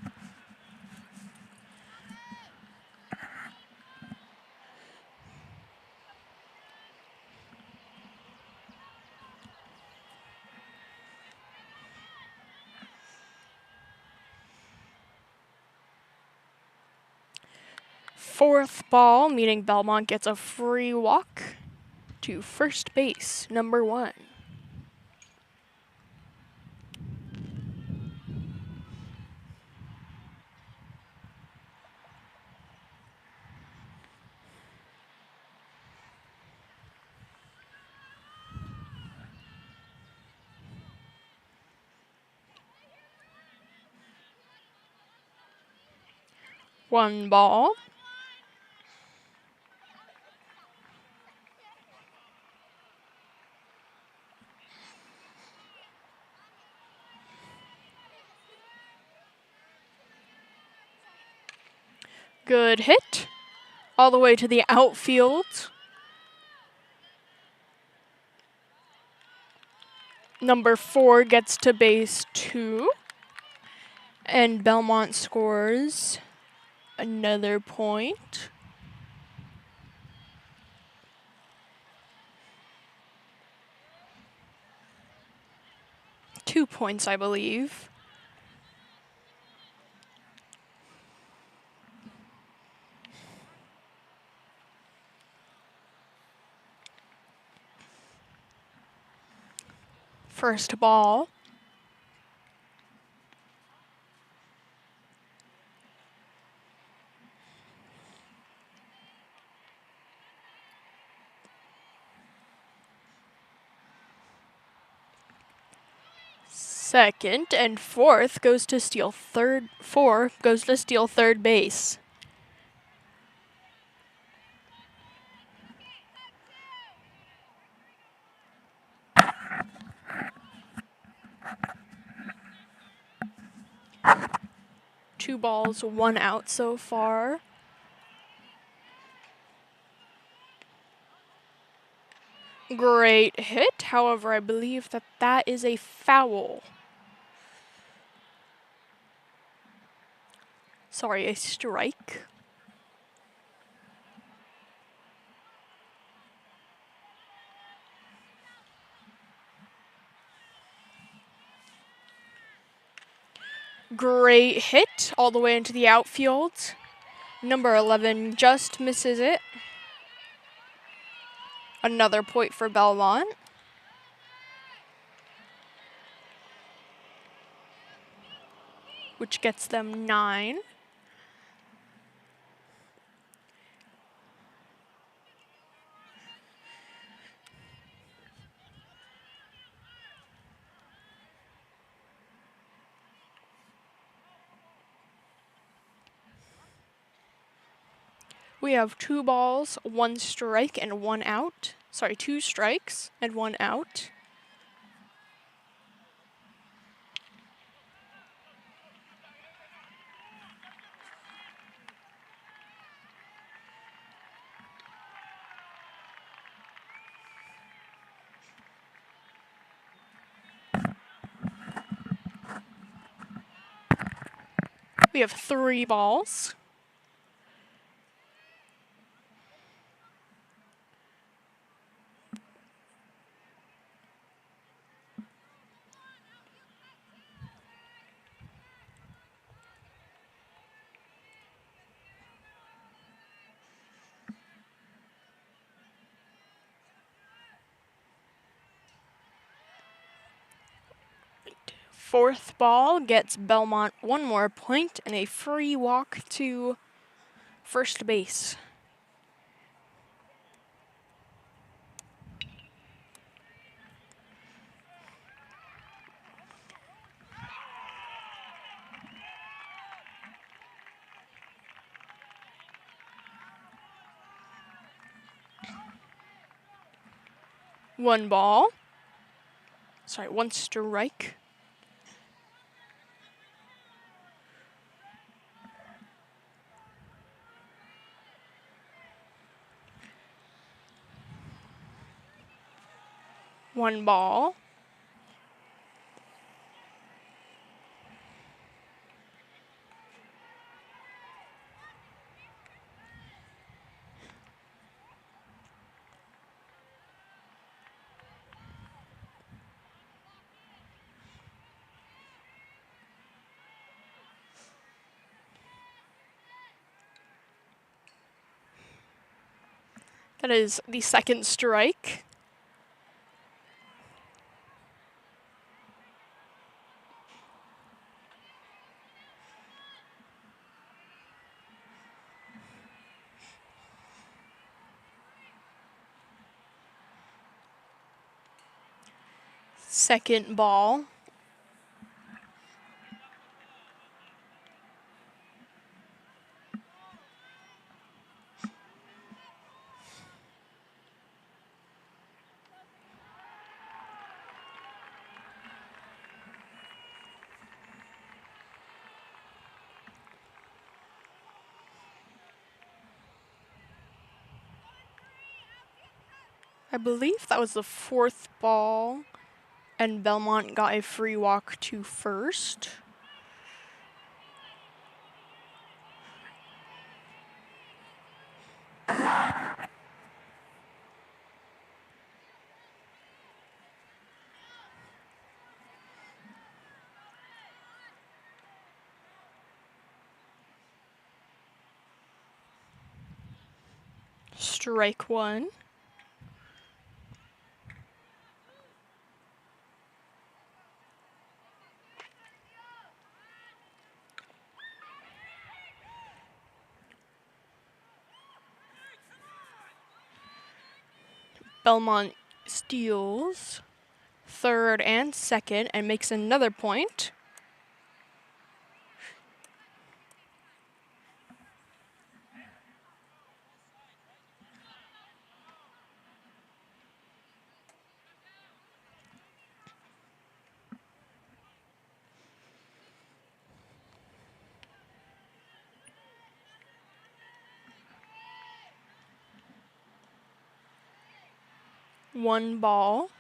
Fourth ball, meaning Belmont gets a free walk to first base, number 1. One ball. Good hit. All the way to the outfield. Number 4 gets to base 2. And Belmont scores another point. Two points, I believe. First ball. Second and fourth goes to steal third. 4 goes to steal third base. Two balls, 1 out so far. Great hit. However, I believe that is a foul. Sorry, a strike. Great hit all the way into the outfield. Number 11 just misses it. Another point for Belmont. Which gets them 9. We have 2 balls, 1 strike, and 1 out. Sorry, 2 strikes and 1 out. We have 3 balls. Fourth ball gets Belmont 1 more point and a free walk to first base. One ball. Sorry, 1 strike. One ball. That is the second strike. Second ball. I believe that was the fourth ball, and Belmont got a free walk to first. Strike 1. Belmont steals third and second and makes another point. One ball.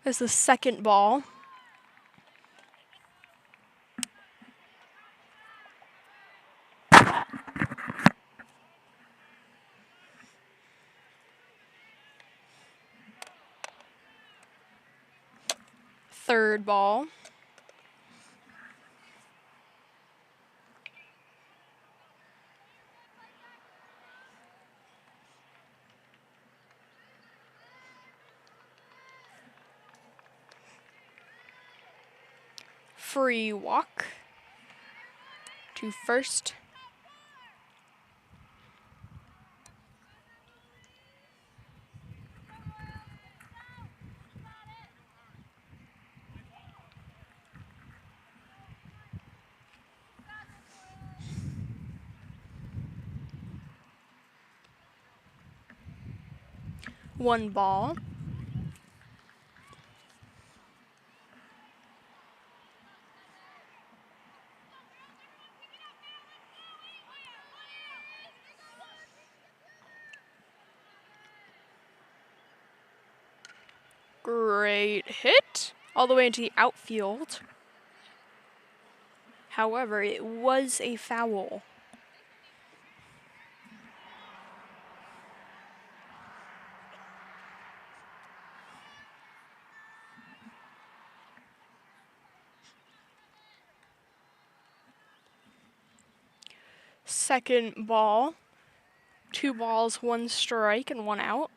as the second ball. Third ball. Free walk to first. One ball. Great hit all the way into the outfield. However, it was a foul. Second ball. 2 balls, 1 strike, and 1 out.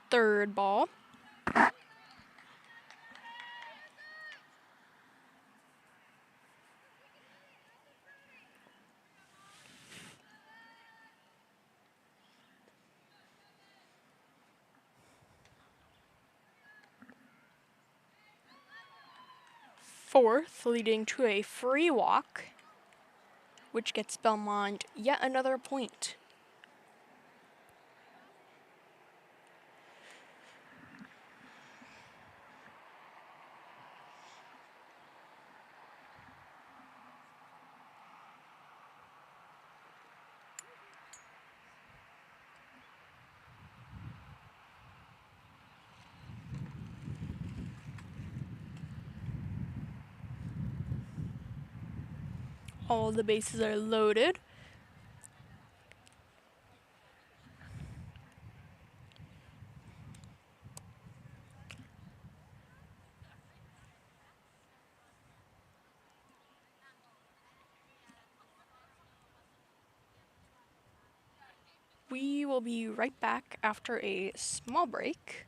Third ball. Fourth, leading to a free walk, which gets Belmont yet another point. All the bases are loaded. We will be right back after a small break.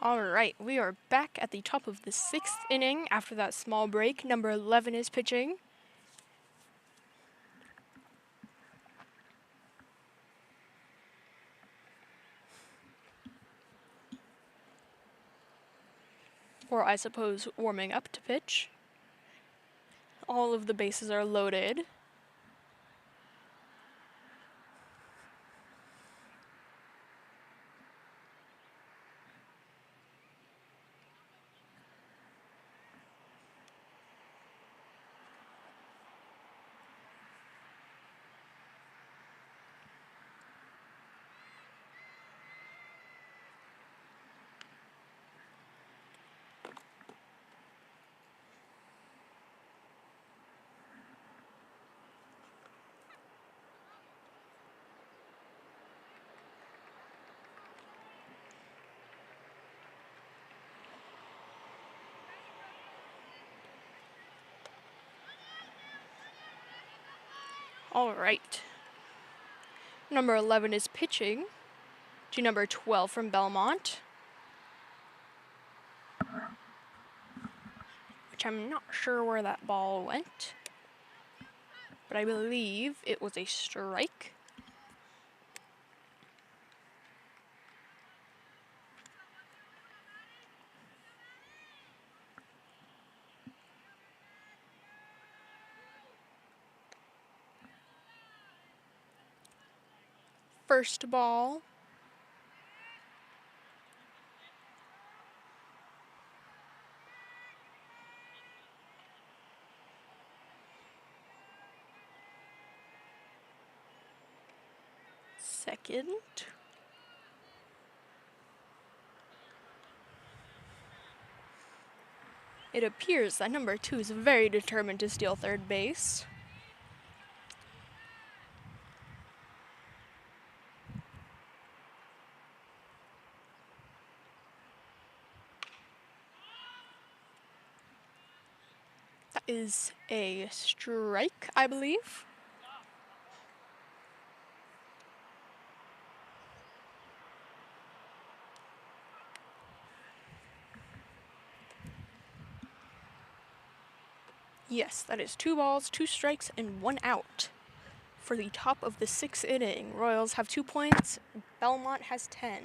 Alright, we are back at the top of the 6th inning after that small break. Number 11 is pitching. Or I suppose warming up to pitch. All of the bases are loaded. All right. Number 11 is pitching to number 12 from Belmont, which I'm not sure where that ball went, but I believe it was a strike. First ball. Second. It appears that number 2 is very determined to steal third base. That is a strike, I believe. Yes, that is 2 balls, 2 strikes, and 1 out. For the top of the 6th inning, Royals have 2 points, Belmont has 10.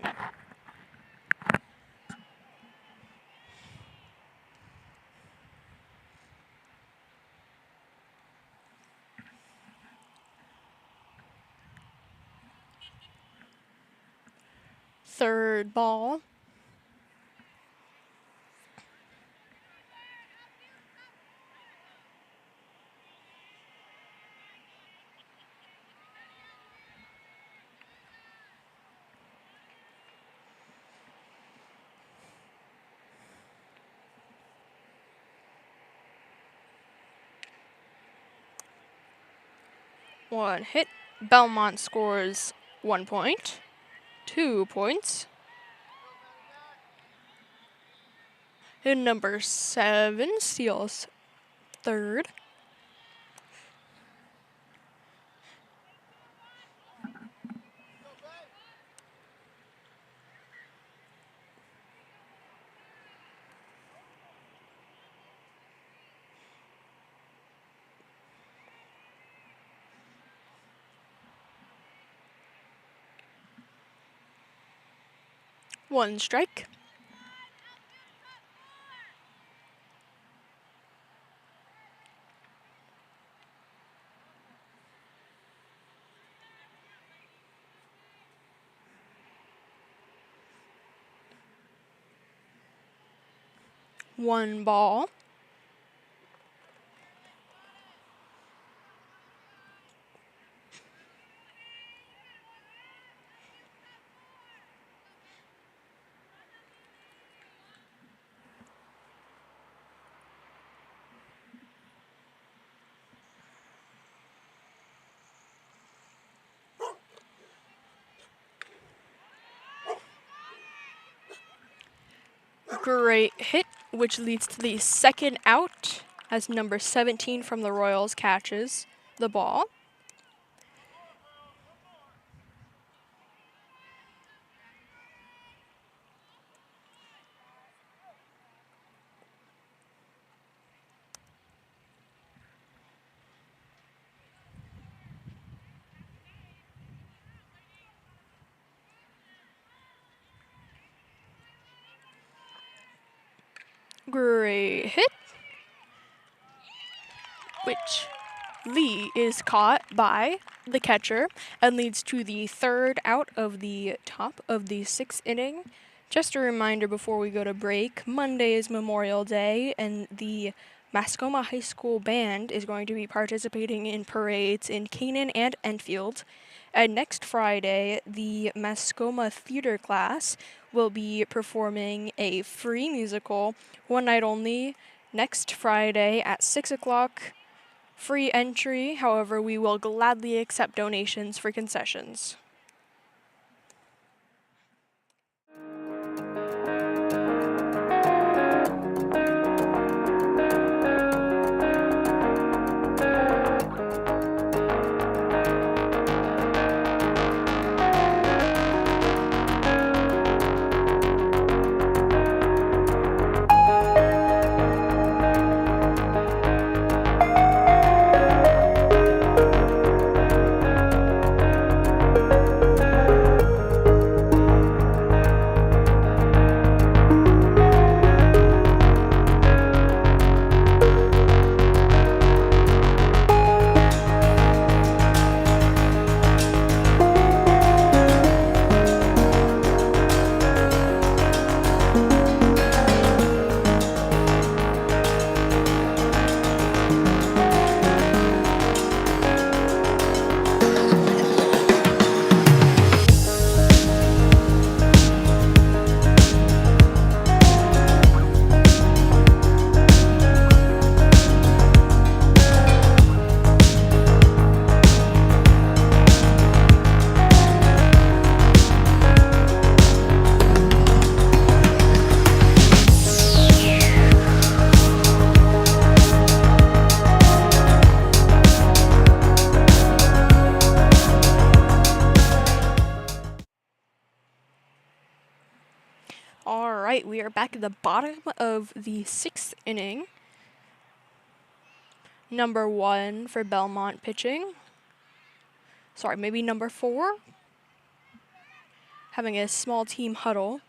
Third ball. One hit. Belmont scores 1 point. 2 points. And number 7 steals third. One strike. One ball. Great hit, which leads to the second out as number 17 from the Royals catches the ball. Great hit, which Lee is caught by the catcher and leads to the third out of the top of the 6th inning. Just a reminder before we go to break, Monday is Memorial Day, and the Mascoma High School Band is going to be participating in parades in Canaan and Enfield. And next Friday, the Mascoma Theater class will be performing a free musical, one night only, next Friday at 6 o'clock. Free entry, however, we will gladly accept donations for concessions. right, we are back at the bottom of the 6th inning. Number 1 for Belmont pitching. Sorry, maybe number 4. Having a small team huddle.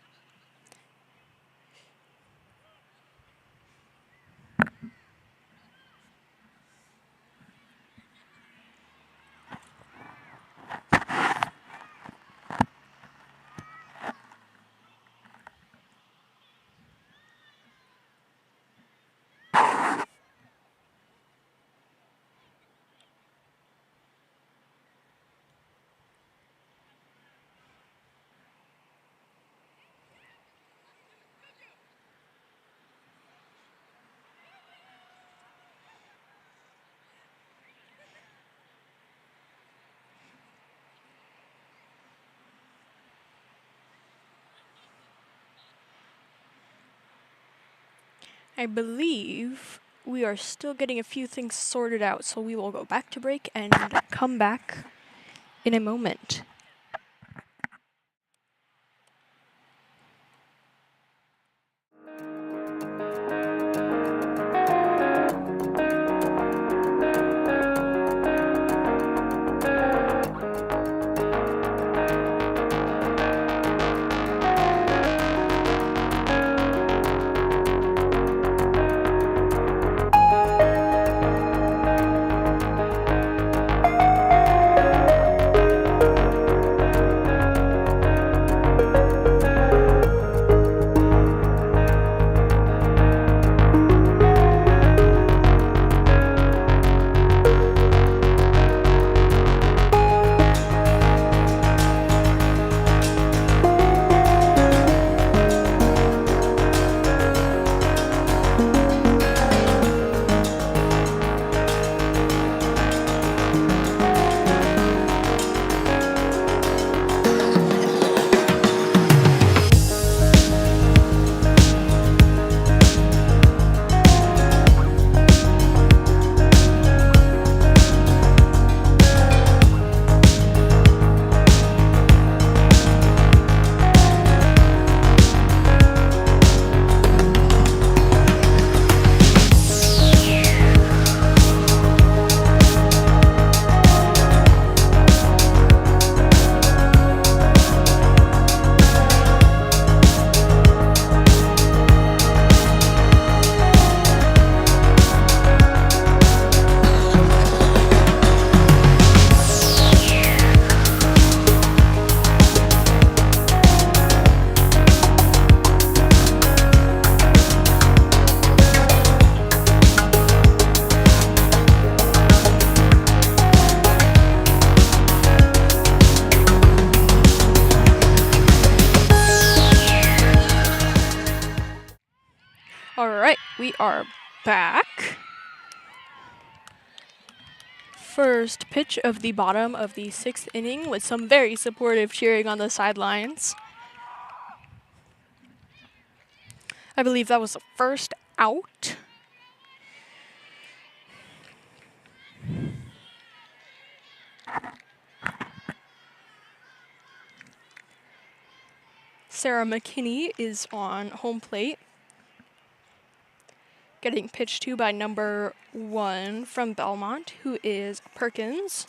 I believe we are still getting a few things sorted out, so we will go back to break and come back in a moment. Alright, we are back. First pitch of the bottom of the 6th inning with some very supportive cheering on the sidelines. I believe that was the first out. Sarah McKinney is on home plate. Getting pitched to by number 1 from Belmont, who is Perkins.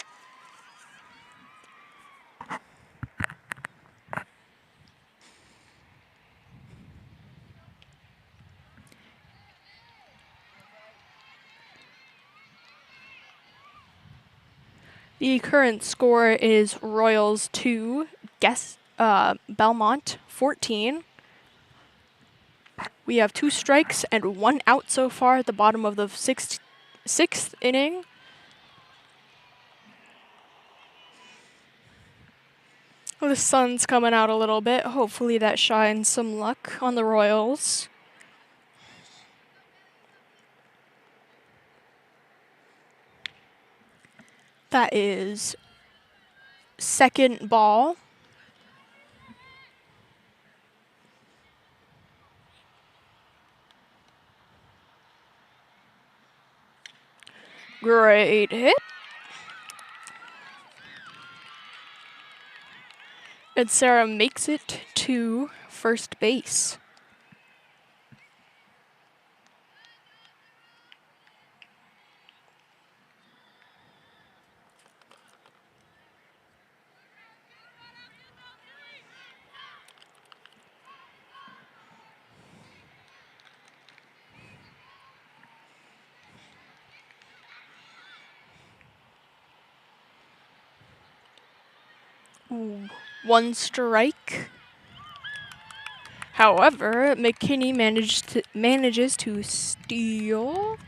The current score is Royals 2, Belmont 14. We have 2 strikes and 1 out so far at the bottom of the 6th inning. The sun's coming out a little bit. Hopefully that shines some luck on the Royals. That is second ball. Great hit. And Sarah makes it to first base. Ooh, one strike. However, McKinney manages to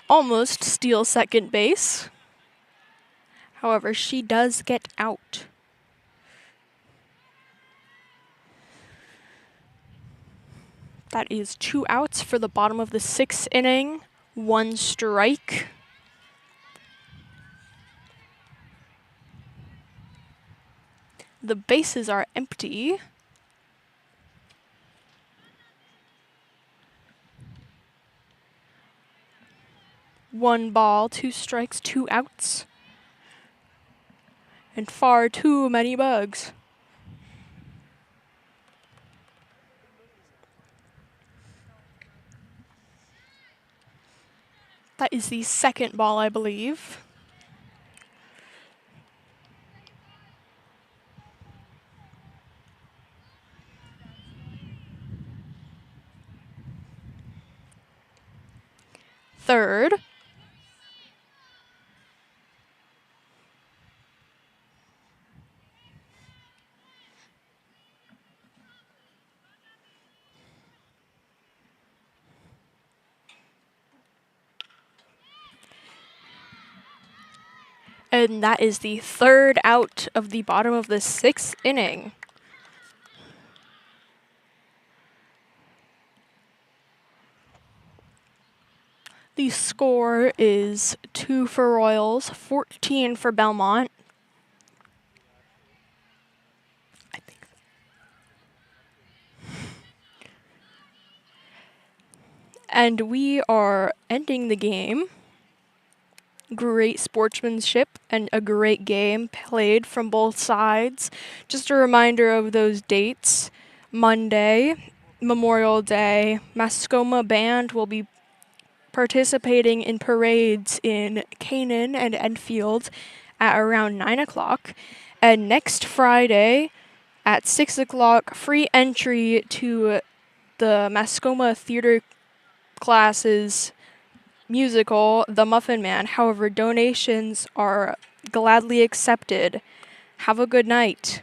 almost steal second base. However, she does get out. That is 2 outs for the bottom of the 6th inning. 1 strike. The bases are empty. One ball, 2 strikes, 2 outs. And far too many bugs. That is the second ball, I believe. Third. And that is the 3rd out of the bottom of the 6th inning. The score is 2 for Royals, 14 for Belmont. And we are ending the game. Great sportsmanship and a great game played from both sides. Just a reminder of those dates. Monday, Memorial Day, Mascoma Band will be participating in parades in Canaan and Enfield at around 9 o'clock. And next Friday at 6 o'clock, free entry to the Mascoma Theater classes musical, The Muffin Man. However, donations are gladly accepted. Have a good night.